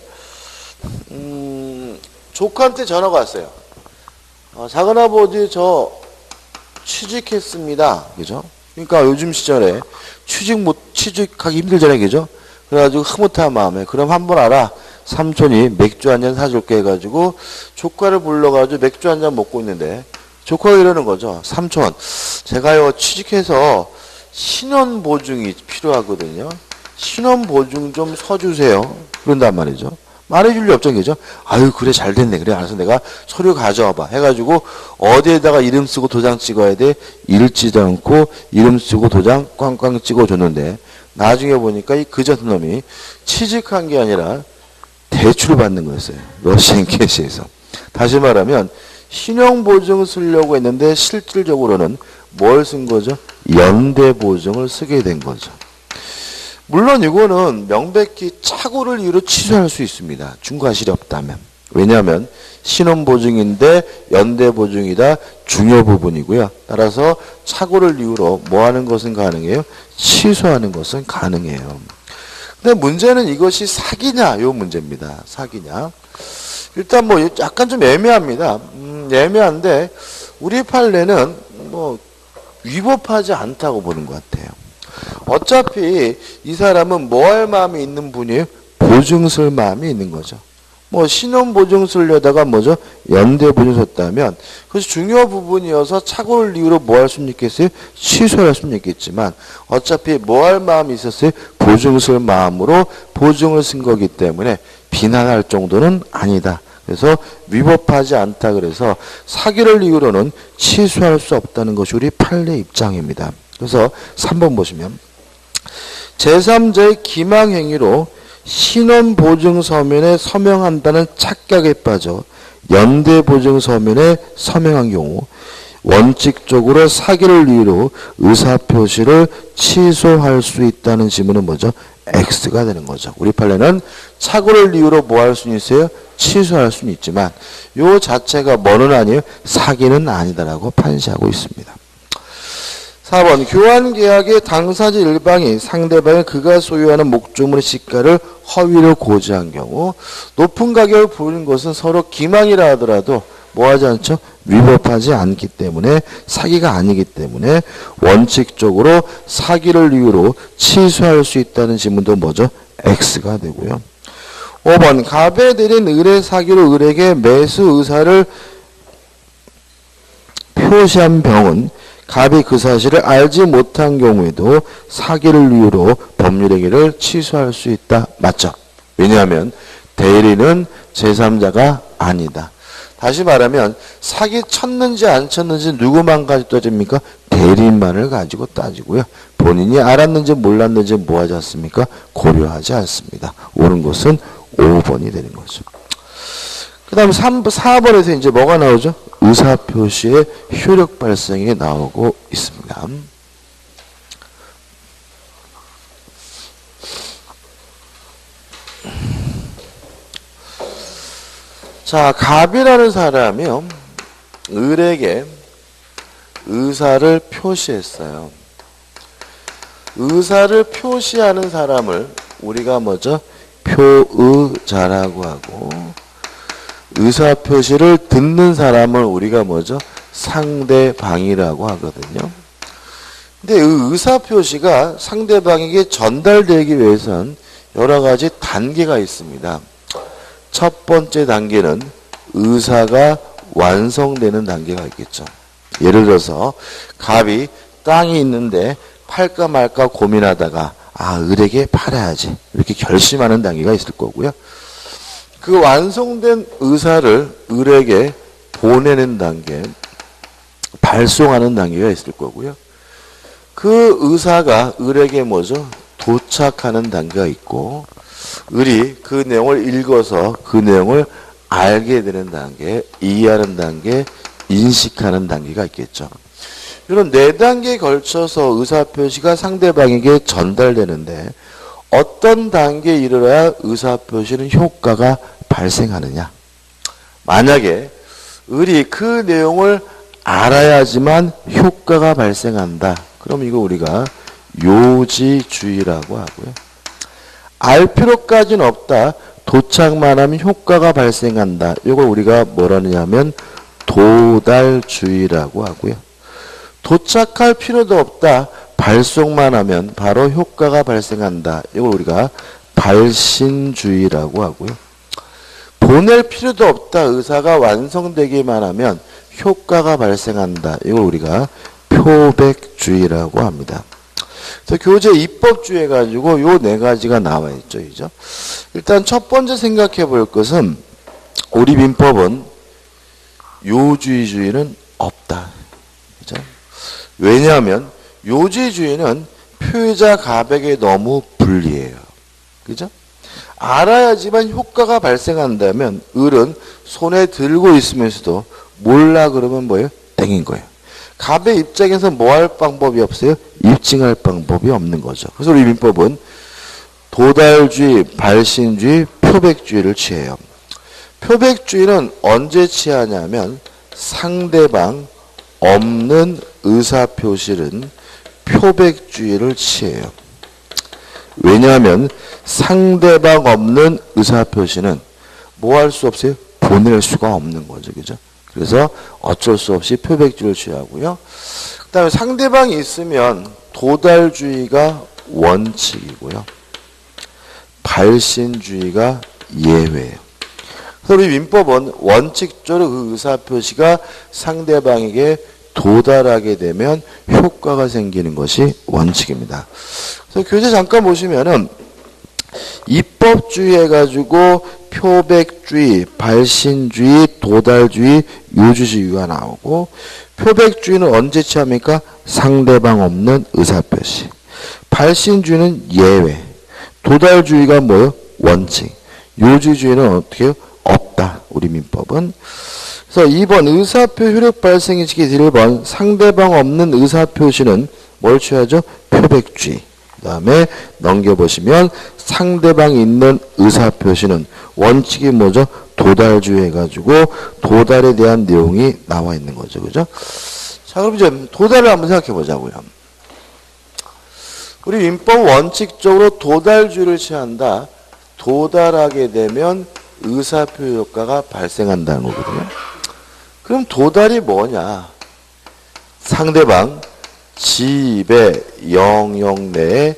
조카한테 전화가 왔어요. 작은아버지 저 취직했습니다. 그죠? 그러니까 요즘 시절에 취직하기 힘들잖아요. 그죠? 그래가지고 흐뭇한 마음에 그럼 한번 알아. 삼촌이 맥주 한 잔 사줄게 해가지고 조카를 불러가지고 맥주 한 잔 먹고 있는데 조카가 이러는 거죠. 삼촌, 제가요 취직해서 신원보증이 필요하거든요. 신원보증 좀 서주세요. 그런단 말이죠. 말해줄 리 없죠. 그죠? 아유 그래 잘 됐네. 그래 알아서 내가 서류 가져와봐 해가지고 어디에다가 이름 쓰고 도장 찍어야 돼? 읽지도 않고 이름 쓰고 도장 꽝꽝 찍어줬는데 나중에 보니까 이 그저 놈이 취직한 게 아니라 대출 받는 거였어요. 러시안 캐시에서. 다시 말하면 신용보증 쓰려고 했는데 실질적으로는 뭘 쓴 거죠? 연대보증을 쓰게 된 거죠. 물론 이거는 명백히 착오를 이유로 취소할 수 있습니다. 중과실이 없다면. 왜냐하면 신원보증인데 연대보증이다 중요 부분이고요. 따라서 착오를 이유로 뭐 하는 것은 가능해요? 취소하는 것은 가능해요. 근데 문제는 이것이 사기냐 요 문제입니다. 사기냐. 일단 뭐 약간 좀 애매합니다. 애매한데 우리 판례는 뭐 위법하지 않다고 보는 것 같아요. 어차피 이 사람은 뭐 할 마음이 있는 분이에요? 보증 쓸 마음이 있는 거죠. 뭐 신원보증 쓰려다가 뭐죠? 연대보증 썼다면 그것이 중요 부분이어서 착오를 이유로 뭐 할 수는 있겠어요? 취소할 수는 있겠지만 어차피 뭐 할 마음이 있었어요? 보증 쓸 마음으로 보증을 쓴 거기 때문에 비난할 정도는 아니다. 그래서 위법하지 않다. 그래서 사기를 이유로는 취소할 수 없다는 것이 우리 판례 입장입니다. 그래서 3번 보시면 제3자의 기망행위로 신원보증서면에 서명한다는 착각에 빠져 연대보증서면에 서명한 경우 원칙적으로 사기를 이유로 의사표시를 취소할 수 있다는 지문은 뭐죠? X가 되는 거죠. 우리 판례는 착오를 이유로 뭐 할 수는 있어요? 취소할 수는 있지만 요 자체가 뭐는 아니에요? 사기는 아니다라고 판시하고 있습니다. 4번 교환계약의 당사자 일방이 상대방의 그가 소유하는 목조물의 시가를 허위로 고지한 경우 높은 가격을 부르는 것은 서로 기망이라 하더라도 뭐하지 않죠? 위법하지 않기 때문에 사기가 아니기 때문에 원칙적으로 사기를 이유로 취소할 수 있다는 지문도 뭐죠? X가 되고요. 5번 갑에 내린 의뢰 사기로 을에게 매수 의사를 표시한 병은 갑이 그 사실을 알지 못한 경우에도 사기를 이유로 법률행위를 취소할 수 있다. 맞죠? 왜냐하면 대리는 제3자가 아니다. 다시 말하면 사기 쳤는지 안 쳤는지 누구만 가지고 따집니까? 대리인만을 가지고 따지고요. 본인이 알았는지 몰랐는지 뭐 하지 않습니까? 고려하지 않습니다. 옳은 것은 5번이 되는 거죠. 그 다음 4번에서 이제 뭐가 나오죠? 의사표시의 효력 발생이 나오고 있습니다. 자, 갑이라는 사람이요. 을에게 의사를 표시했어요. 의사를 표시하는 사람을 우리가 뭐죠? 표의자라고 하고 의사표시를 듣는 사람을 우리가 뭐죠? 상대방이라고 하거든요. 근데 의사표시가 상대방에게 전달되기 위해서는 여러 가지 단계가 있습니다. 첫 번째 단계는 의사가 완성되는 단계가 있겠죠. 예를 들어서 갑이 땅이 있는데 팔까 말까 고민하다가 을에게 팔아야지 이렇게 결심하는 단계가 있을 거고요. 그 완성된 의사를 을에게 보내는 단계, 발송하는 단계가 있을 거고요. 그 의사가 을에게 뭐죠? 도착하는 단계가 있고 을이 그 내용을 읽어서 그 내용을 알게 되는 단계, 이해하는 단계, 인식하는 단계가 있겠죠. 이런 4단계에 걸쳐서 의사표시가 상대방에게 전달되는데 어떤 단계에 이르러야 의사표시는 효과가 발생하느냐. 만약에 을이 그 내용을 알아야지만 효과가 발생한다. 그럼 이거 우리가 요지주의라고 하고요. 알 필요까지는 없다. 도착만 하면 효과가 발생한다. 이걸 우리가 뭐라느냐 하면 도달주의라고 하고요. 도착할 필요도 없다. 발송만 하면 바로 효과가 발생한다. 이걸 우리가 발신주의라고 하고요. 보낼 필요도 없다. 의사가 완성되기만 하면 효과가 발생한다. 이걸 우리가 표백주의라고 합니다. 그래서 교재 입법주의 가지고 요 네 가지가 나와 있죠. 그죠? 일단 첫 번째 생각해 볼 것은 우리 민법은 요지주의는 없다. 그죠? 왜냐하면 요지주의는 표의자 가백에 너무 불리해요. 그죠? 알아야지만 효과가 발생한다면 을은 손에 들고 있으면서도 몰라 그러면 뭐예요? 땡인 거예요. 갑의 입장에서 뭐 할 방법이 없어요? 입증할 방법이 없는 거죠. 그래서 우리 민법은 도달주의, 발신주의, 표백주의를 취해요. 표백주의는 언제 취하냐면 상대방 없는 의사표시는 표백주의를 취해요. 왜냐하면 상대방 없는 의사표시는 뭐 할 수 없어요? 보낼 수가 없는 거죠. 그죠? 그래서 어쩔 수 없이 표백주의를 취하고요. 그 다음에 상대방이 있으면 도달주의가 원칙이고요. 발신주의가 예외예요. 그래서 우리 민법은 원칙적으로 그 의사표시가 상대방에게 도달하게 되면 효과가 생기는 것이 원칙입니다. 그래서 교재 잠깐 보시면은 입법주의 해가지고 표백주의, 발신주의, 도달주의, 요지주의가 나오고 표백주의는 언제 취합니까? 상대방 없는 의사표시. 발신주의는 예외. 도달주의가 뭐예요? 원칙. 요지주의는 어떻게 해요? 없다. 우리 민법은. 그래서 2번 의사표 효력 발생의 시기 1번 상대방 없는 의사표시는 뭘 취하죠? 표백주의. 그 다음에 넘겨보시면 상대방이 있는 의사표시는 원칙이 뭐죠? 도달주의 해가지고 도달에 대한 내용이 나와 있는 거죠. 그죠? 자, 그럼 이제 도달을 한번 생각해 보자고요. 우리 민법 원칙적으로 도달주의를 취한다. 도달하게 되면 의사표 효과가 발생한다는 거거든요. 그럼 도달이 뭐냐? 상대방 집의 영역 내에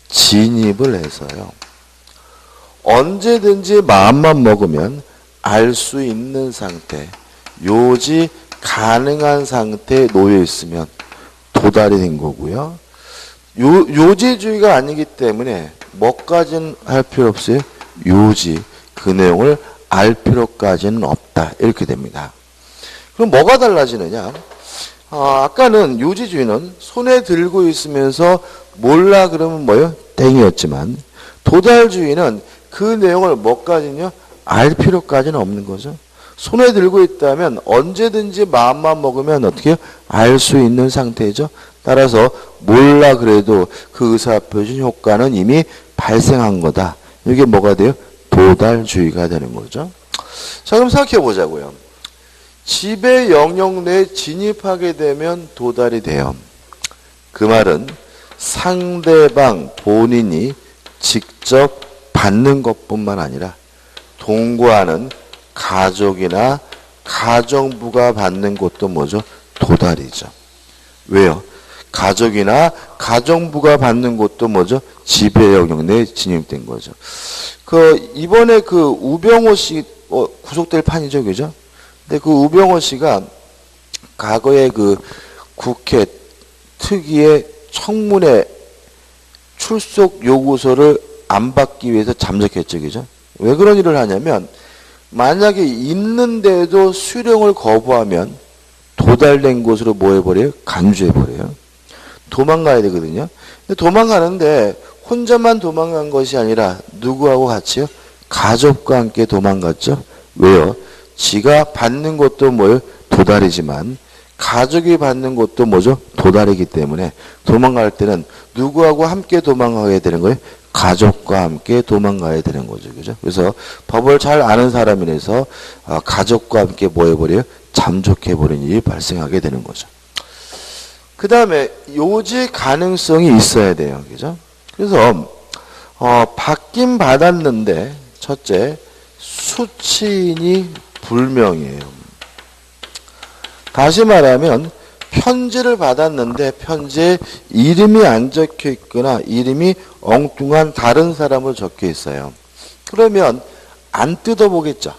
진입을 해서요. 언제든지 마음만 먹으면 알 수 있는 상태, 요지 가능한 상태에 놓여 있으면 도달이 된 거고요. 요지주의가 아니기 때문에 뭐까지는 할 필요 없어요? 요지, 그 내용을 알 필요까지는 없다. 이렇게 됩니다. 그럼 뭐가 달라지느냐? 아까는 요지주의는 손에 들고 있으면서 몰라 그러면 뭐예요? 땡이었지만 도달주의는 그 내용을 뭐까지는요? 알 필요까지는 없는 거죠. 손에 들고 있다면 언제든지 마음만 먹으면 어떻게 해요? 알 수 있는 상태죠. 따라서 몰라 그래도 그 의사표시 효과는 이미 발생한 거다. 이게 뭐가 돼요? 도달주의가 되는 거죠. 자, 그럼 생각해 보자고요. 집의 영역 내에 진입하게 되면 도달이 돼요. 그 말은 상대방 본인이 직접 받는 것뿐만 아니라 동거하는 가족이나 가정부가 받는 것도 뭐죠? 도달이죠. 왜요? 가족이나 가정부가 받는 것도 뭐죠? 집의 영역 내에 진입된 거죠. 이번에 우병호 씨 구속될 판이죠, 그죠? 근데 우병호 씨가 과거에 국회 특위의 청문회 출석 요구서를 안 받기 위해서 잠적했죠, 그죠? 왜 그런 일을 하냐면 만약에 있는데도 수령을 거부하면 도달된 곳으로 뭐 해버려요? 간주해버려요. 도망가야 되거든요. 근데 도망가는데 혼자만 도망간 것이 아니라 누구하고 같이요? 가족과 함께 도망갔죠. 왜요? 지가 받는 것도 뭐예요? 도달이지만 가족이 받는 것도 뭐죠? 도달이기 때문에 도망갈 때는 누구하고 함께 도망가야 되는 거예요? 가족과 함께 도망가야 되는 거죠. 그죠? 그래서 법을 잘 아는 사람이라서 가족과 함께 뭐 해버려요? 잠적해버리는 일이 발생하게 되는 거죠. 그 다음에 요지 가능성이 있어야 돼요. 그죠? 그래서 받긴 받았는데 첫째, 수치인이 불명이에요. 다시 말하면 편지를 받았는데 편지에 이름이 안 적혀 있거나 이름이 엉뚱한 다른 사람으로 적혀 있어요. 그러면 안 뜯어보겠죠.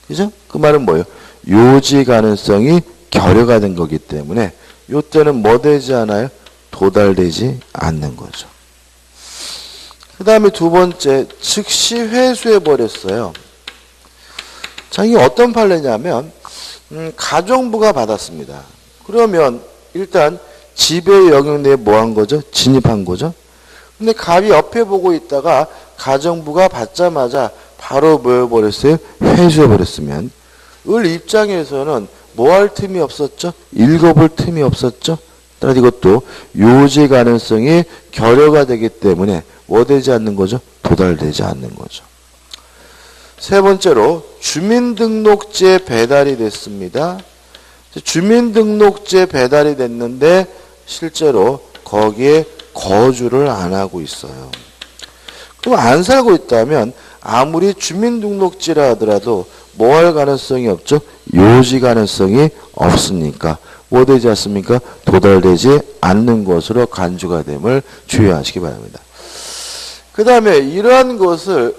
그죠? 그 말은 뭐예요? 요지 가능성이 결여가 된 거기 때문에 요때는 뭐 되지 않아요? 도달되지 않는 거죠. 그 다음에 두 번째, 즉시 회수해 버렸어요. 자, 이게 어떤 판례냐면 가정부가 받았습니다. 그러면 일단 지배의 영역 내에 뭐 한 거죠? 진입한 거죠. 근데 갑이 옆에 보고 있다가 가정부가 받자마자 바로 뭐 해버렸어요? 회수해 버렸으면 을 입장에서는 뭐 할 틈이 없었죠? 읽어볼 틈이 없었죠? 따라서 이것도 요지 가능성이 결여가 되기 때문에 뭐 되지 않는 거죠? 도달되지 않는 거죠. 세 번째로 주민등록제 배달이 됐습니다. 주민등록제 배달이 됐는데 실제로 거기에 거주를 안 하고 있어요. 그럼 안 살고 있다면 아무리 주민등록지라 하더라도 뭐 할 가능성이 없죠? 요지 가능성이 없으니까 뭐 되지 않습니까? 도달되지 않는 것으로 간주가 됨을 주의하시기 바랍니다. 그 다음에 이러한 것을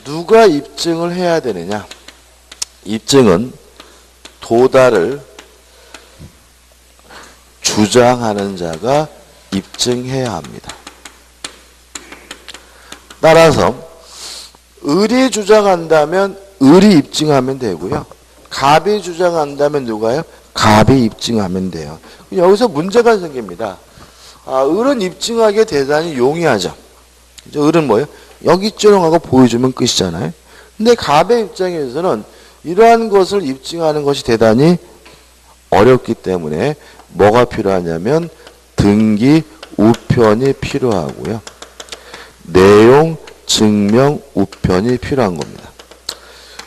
누가 입증을 해야 되느냐? 입증은 도달을 주장하는 자가 입증해야 합니다. 따라서 을이 주장한다면 을이 입증하면 되고요. 갑이 주장한다면 누가요? 갑이 입증하면 돼요. 여기서 문제가 생깁니다. 을은 입증하기에 대단히 용이하죠. 을은 뭐예요? 여기 쩌렁하고 보여주면 끝이잖아요. 근데 갑의 입장에서는 이러한 것을 입증하는 것이 대단히 어렵기 때문에 뭐가 필요하냐면 등기 우편이 필요하고요. 내용 증명 우편이 필요한 겁니다.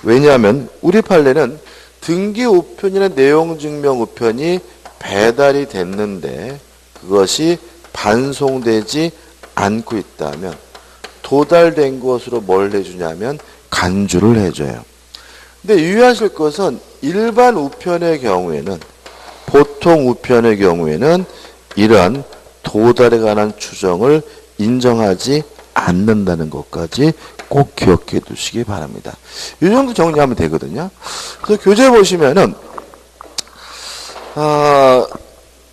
왜냐하면 우리 판례는 등기 우편이나 내용 증명 우편이 배달이 됐는데 그것이 반송되지 않고 있다면 도달된 것으로 뭘 해주냐면 간주를 해줘요. 근데 유의하실 것은 일반 우편의 경우에는 보통 우편의 경우에는 이러한 도달에 관한 추정을 인정하지 않는다는 것까지 꼭 기억해 두시기 바랍니다. 이 정도 정리하면 되거든요. 그래서 교재 보시면은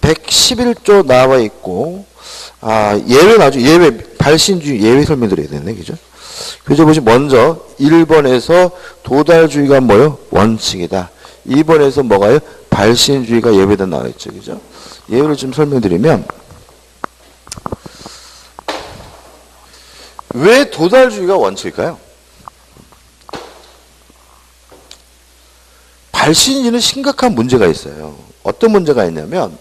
111조 나와 있고 예외 나중에 예외 발신주의 예외 설명드려야 되네, 그죠? 교재 보시면 먼저 1번에서 도달주의가 뭐요? 원칙이다. 2번에서 뭐가요? 발신주의가 예외다 나와 있죠, 그죠? 예외를 좀 설명드리면 왜 도달주의가 원칙일까요? 발신주의는 심각한 문제가 있어요. 어떤 문제가 있냐면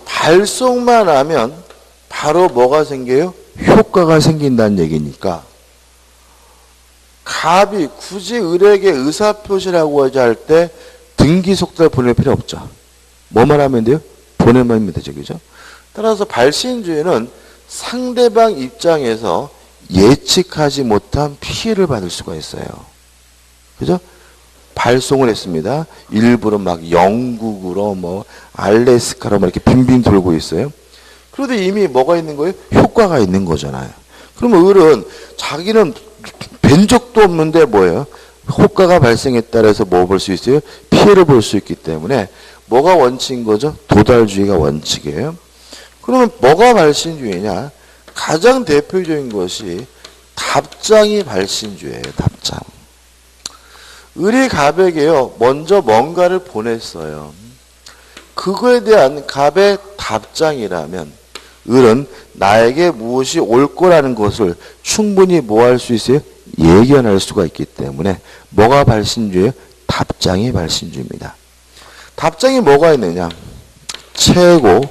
발송만 하면 바로 뭐가 생겨요? 효과가 생긴다는 얘기니까 갑이 굳이 을에게 의사표시라고 할 때 등기 속달 보낼 필요 없죠. 뭐만 하면 돼요? 보내면 하면 되죠. 그죠? 따라서 발신주의는 상대방 입장에서 예측하지 못한 피해를 받을 수가 있어요. 그죠? 발송을 했습니다. 일부러 막 영국으로 뭐 알래스카로 막 이렇게 빙빙 돌고 있어요. 그런데 이미 뭐가 있는 거예요? 효과가 있는 거잖아요. 그러면 을은 자기는 뵌 적도 없는데 뭐예요? 효과가 발생했다 해서 뭐 볼 수 있어요? 피해를 볼 수 있기 때문에 뭐가 원칙인 거죠? 도달주의가 원칙이에요. 그러면 뭐가 발신주의냐? 가장 대표적인 것이 답장이 발신주의예요. 답장. 을이 갑에게요. 먼저 뭔가를 보냈어요. 그거에 대한 갑의 답장이라면 을은 나에게 무엇이 올 거라는 것을 충분히 뭐 할 수 있어요? 예견할 수가 있기 때문에 뭐가 발신주예요? 답장이 발신주입니다. 답장이 뭐가 있느냐? 최고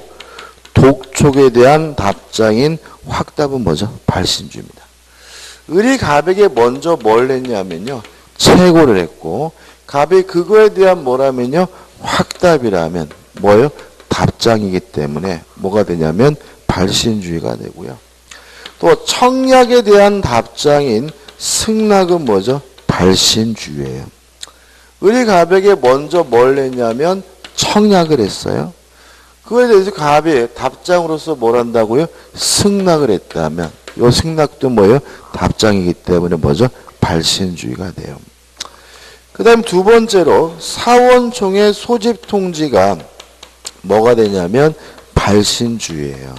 독촉에 대한 답장인 확답은 뭐죠? 발신주입니다. 을이 갑에게 먼저 뭘 했냐면요. 최고를 했고 갑이 그거에 대한 뭐라면요. 확답이라면 뭐예요? 답장이기 때문에 뭐가 되냐면 발신주의가 되고요. 또 청약에 대한 답장인 승낙은 뭐죠? 발신주의예요. 우리 가백에 먼저 뭘 냈냐면 청약을 했어요. 그거에 대해서 갑이 답장으로서 뭘 한다고요? 승낙을 했다면 이 승낙도 뭐예요? 답장이기 때문에 뭐죠? 발신주의가 돼요. 그 다음 두 번째로 사원총회 소집 통지가 뭐가 되냐면 발신주의예요.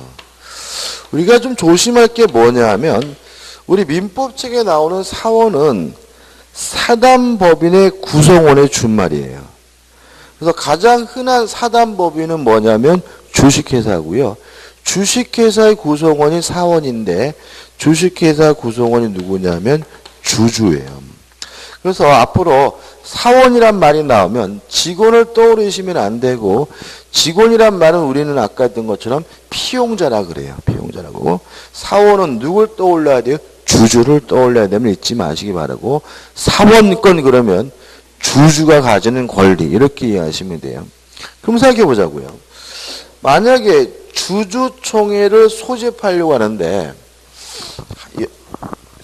우리가 좀 조심할 게 뭐냐 하면 우리 민법책에 나오는 사원은 사단법인의 구성원의 준말이에요. 그래서 가장 흔한 사단법인은 뭐냐면 주식회사고요. 주식회사의 구성원이 사원인데 주식회사 구성원이 누구냐면 주주예요. 그래서 앞으로 사원이란 말이 나오면 직원을 떠올리시면 안 되고 직원이란 말은 우리는 아까 했던 것처럼 피용자라 그래요. 피용자라고. 사원은 누굴 떠올려야 돼요? 주주를 떠올려야 되면 잊지 마시기 바라고 사원권 그러면 주주가 가지는 권리 이렇게 이해하시면 돼요. 그럼 생각해 보자고요. 만약에 주주총회를 소집하려고 하는데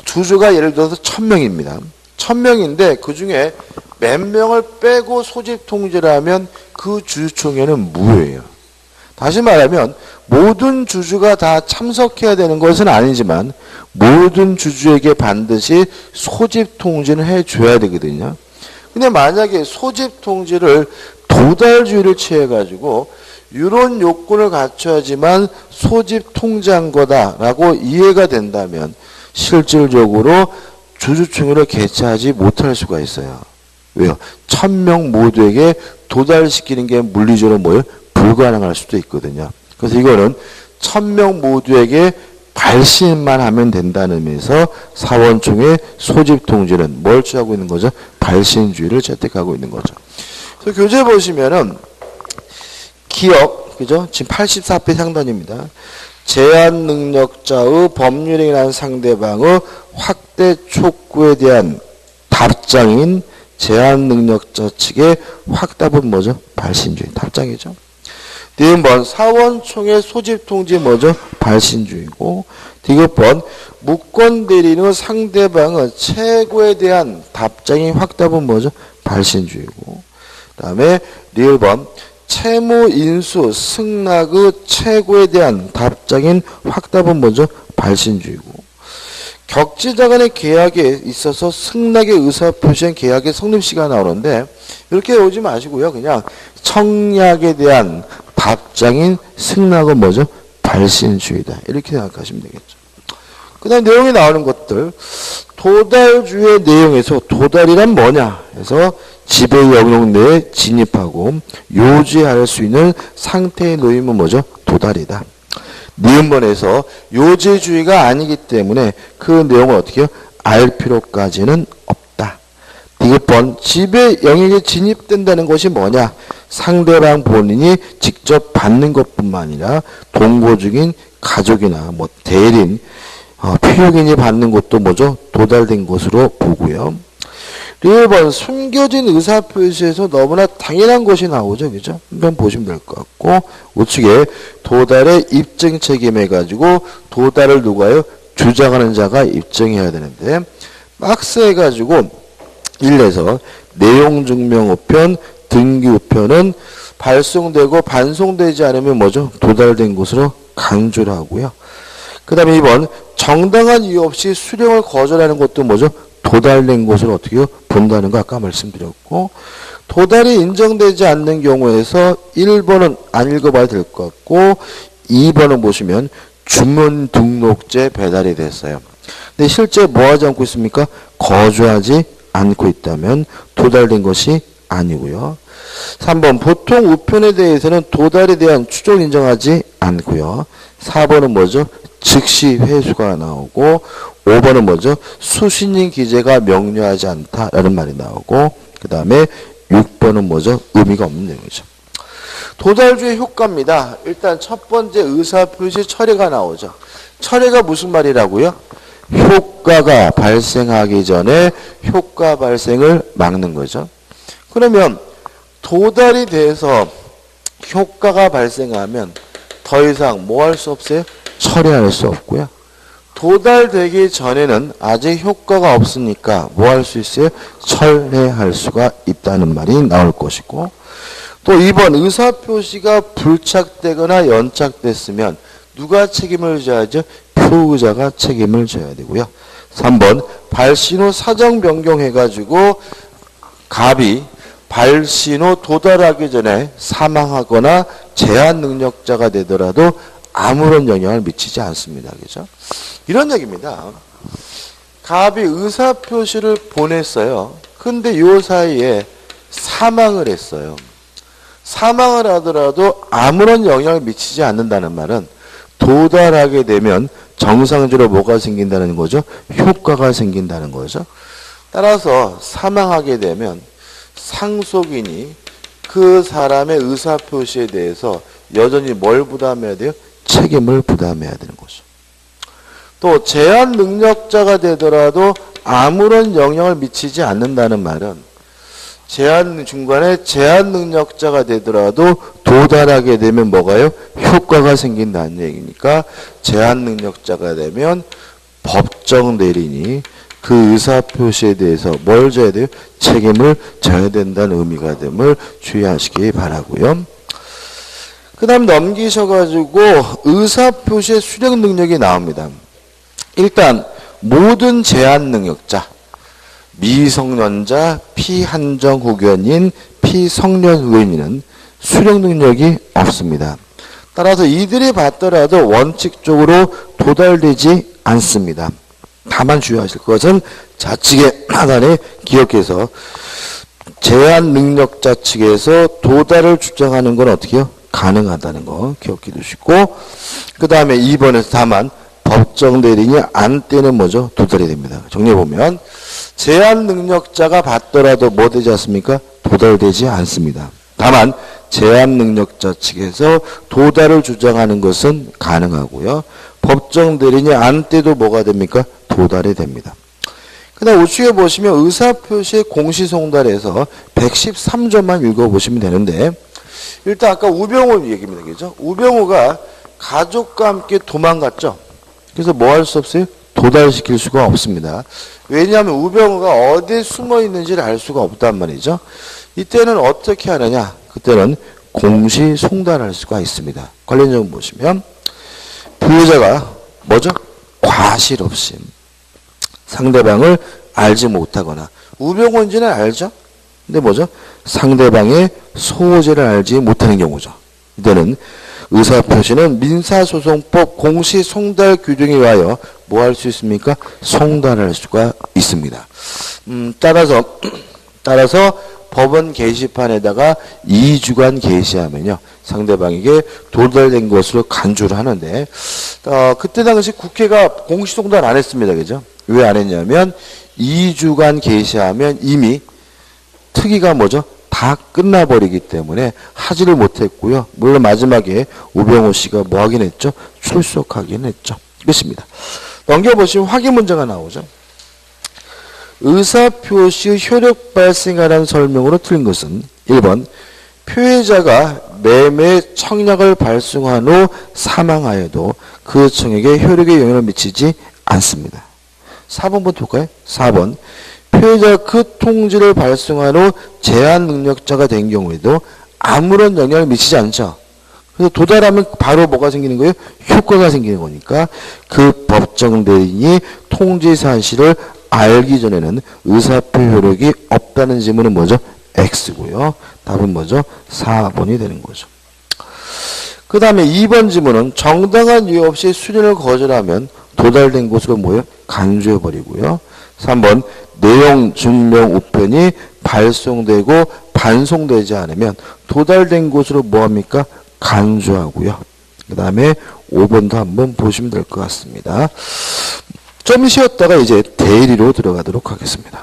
주주가 예를 들어서 1000명입니다. 1000명인데 그중에 몇 명을 빼고 소집 통지를 하면 그 주주총회는 무효예요. 다시 말하면 모든 주주가 다 참석해야 되는 것은 아니지만 모든 주주에게 반드시 소집 통지는 해줘야 되거든요. 근데 만약에 소집 통지를 도달주의를 취해가지고 이런 요건을 갖춰야지만 소집 통지한 거다라고 이해가 된다면 실질적으로 주주총회를 개최하지 못할 수가 있어요. 왜요? 1000명 모두에게 도달시키는 게 물리적으로 뭐예요? 불가능할 수도 있거든요. 그래서 이거는 1000명 모두에게 발신만 하면 된다는 의미에서 사원총회 소집 통지는 뭘 취하고 있는 거죠? 발신주의를 채택하고 있는 거죠. 그래서 교재 보시면은 기업, 그죠? 지금 84페이지 상단입니다. 제한 능력자의 법률행위에 한 상대방의 확대 촉구에 대한 답장인 제한 능력자 측의 확답은 뭐죠? 발신주의. 답장이죠. 디귿번 사원총회 소집 통지 뭐죠? 발신주의고 디귿번 무권 대리인의 상대방의 최고에 대한 답장인 확답은 뭐죠? 발신주의고 그 다음에 리을번 채무 인수 승낙의 최고에 대한 답장인 확답은 뭐죠? 발신주의고 격지자 간의 계약에 있어서 승낙의 의사표시한 계약의 성립시가 나오는데 이렇게 오지 마시고요. 그냥 청약에 대한 답장인 승낙은 뭐죠? 발신주의다. 이렇게 생각하시면 되겠죠. 그 다음 내용이 나오는 것들 도달주의 내용에서 도달이란 뭐냐 해서 지배 영역 내에 진입하고 요지할 수 있는 상태에 놓이면 뭐죠? 도달이다. 니은번에서 요제주의가 아니기 때문에 그 내용을 어떻게 해요? 알 필요까지는 없다. 디귿번 지배 영역에 진입된다는 것이 뭐냐? 상대방 본인이 직접 받는 것뿐만 아니라 동거 중인 가족이나 뭐 대리인, 피용인이 받는 것도 뭐죠? 도달된 것으로 보고요. 1번 숨겨진 의사표시에서 너무나 당연한 것이 나오죠. 그죠? 한번 보시면 될 것 같고 우측에 도달의 입증 책임해 가지고 도달을 누가요? 주장하는 자가 입증해야 되는데 박스해 가지고 1에서 내용 증명 우편, 등기 우편은 발송되고 반송되지 않으면 뭐죠? 도달된 것으로 간주를 하고요. 그 다음에 2번 정당한 이유 없이 수령을 거절하는 것도 뭐죠? 도달된 것을 어떻게 본다는 거 아까 말씀드렸고 도달이 인정되지 않는 경우에서 1번은 안 읽어봐야 될 것 같고 2번은 보시면 주문등록제 배달이 됐어요. 근데 실제 뭐 하지 않고 있습니까? 거주하지 않고 있다면 도달된 것이 아니고요. 3번 보통 우편에 대해서는 도달에 대한 추정을 인정하지 않고요. 4번은 뭐죠? 즉시 회수가 나오고 5번은 뭐죠? 수신인 기재가 명료하지 않다라는 말이 나오고 그 다음에 6번은 뭐죠? 의미가 없는 내용이죠. 도달주의 효과입니다. 일단 첫 번째 의사표시 철회가 나오죠. 철회가 무슨 말이라고요? 효과가 발생하기 전에 효과 발생을 막는 거죠. 그러면 도달이 돼서 효과가 발생하면 더 이상 뭐 할 수 없어요? 철회할 수 없고요. 도달되기 전에는 아직 효과가 없으니까 뭐 할 수 있어요? 철회할 수가 있다는 말이 나올 것이고, 또 2번 의사표시가 불착되거나 연착됐으면 누가 책임을 져야죠? 표의자가 책임을 져야 되고요. 3번 발신 후 사정 변경해가지고 갑이 발신 후 도달하기 전에 사망하거나 제한 능력자가 되더라도 아무런 영향을 미치지 않습니다. 그죠? 이런 얘기입니다. 갑이 의사표시를 보냈어요. 근데 요 사이에 사망을 했어요. 사망을 하더라도 아무런 영향을 미치지 않는다는 말은 도달하게 되면 정상적으로 뭐가 생긴다는 거죠? 효과가 생긴다는 거죠. 따라서 사망하게 되면 상속인이 그 사람의 의사표시에 대해서 여전히 뭘 부담해야 돼요? 책임을 부담해야 되는 거죠. 또 제한 능력자가 되더라도 아무런 영향을 미치지 않는다는 말은 중간에 제한 능력자가 되더라도 도달하게 되면 뭐가요? 효과가 생긴다는 얘기니까 제한 능력자가 되면 법정 대리인이 그 의사표시에 대해서 뭘 져야 돼요? 책임을 져야 된다는 의미가 됨을 주의하시기 바라고요. 그 다음 넘기셔가지고 의사표시의 수령 능력이 나옵니다. 일단 모든 제한 능력자, 미성년자, 피한정 후견인, 피성년 후견인은 수령 능력이 없습니다. 따라서 이들이 받더라도 원칙적으로 도달되지 않습니다. 다만 주의하실 것은 좌측의 하단에 기억해서 제한 능력자 측에서 도달을 주장하는 건 어떻게 해요? 가능하다는 거 기억해 두시고, 그 다음에 2번에서 다만 법정 대리인이 안 때는 뭐죠? 도달이 됩니다. 정리해보면 제한 능력자가 받더라도 뭐 되지 않습니까? 도달되지 않습니다. 다만 제한 능력자 측에서 도달을 주장하는 것은 가능하고요. 법정 대리인이 안 때도 뭐가 됩니까? 도달이 됩니다. 그 다음 우측에 보시면 의사표시의 공시송달에서 113조만 읽어보시면 되는데, 일단 아까 우병우 얘기입니다. 그죠? 우병우가 가족과 함께 도망갔죠. 그래서 뭐 할 수 없어요? 도달시킬 수가 없습니다. 왜냐하면 우병우가 어디에 숨어 있는지를 알 수가 없단 말이죠. 이때는 어떻게 하느냐? 그때는 공시송달할 수가 있습니다. 관련 점 보시면 피해자가 뭐죠? 과실 없이 상대방을 알지 못하거나, 우병우인지는 알죠? 근데 뭐죠? 상대방의 소재를 알지 못하는 경우죠. 이때는 의사표시는 민사소송법 공시송달 규정에 의하여 뭐 할 수 있습니까? 송달할 수가 있습니다. 따라서 법원 게시판에다가 2주간 게시하면요, 상대방에게 도달된 것으로 간주를 하는데, 그때 당시 국회가 공시송달 안 했습니다. 그죠? 왜 안 했냐면 2주간 게시하면 이미 특위가 뭐죠? 다 끝나버리기 때문에 하지를 못했고요. 물론 마지막에 우병우 씨가 뭐 하긴 했죠? 출석하긴 했죠. 끝입니다. 넘겨보시면 확인 문제가 나오죠. 의사표시 효력 발생하라는 설명으로 틀린 것은 1번 표해자가 매매 청약을 발송한 후 사망하여도 그 청약에 효력에 영향을 미치지 않습니다. 4번부터 볼까요? 4번 표해자가 그 통지를 발송한 후 제한 능력자가 된 경우에도 아무런 영향을 미치지 않죠. 그래서 도달하면 바로 뭐가 생기는 거예요? 효과가 생기는 거니까 그 법정 대리인이 통지 사실을 알기 전에는 의사표 효력이 없다는 지문은 뭐죠? X고요. 답은 뭐죠? 4번이 되는 거죠. 그 다음에 2번 지문은 정당한 이유 없이 수련을 거절하면 도달된 것으로 뭐예요? 간주해버리고요. 3번 내용 증명 우편이 발송되고 반송되지 않으면 도달된 것으로 뭐합니까? 간주하고요. 그 다음에 5번도 한번 보시면 될 것 같습니다. 좀 쉬었다가 이제 대리로 들어가도록 하겠습니다.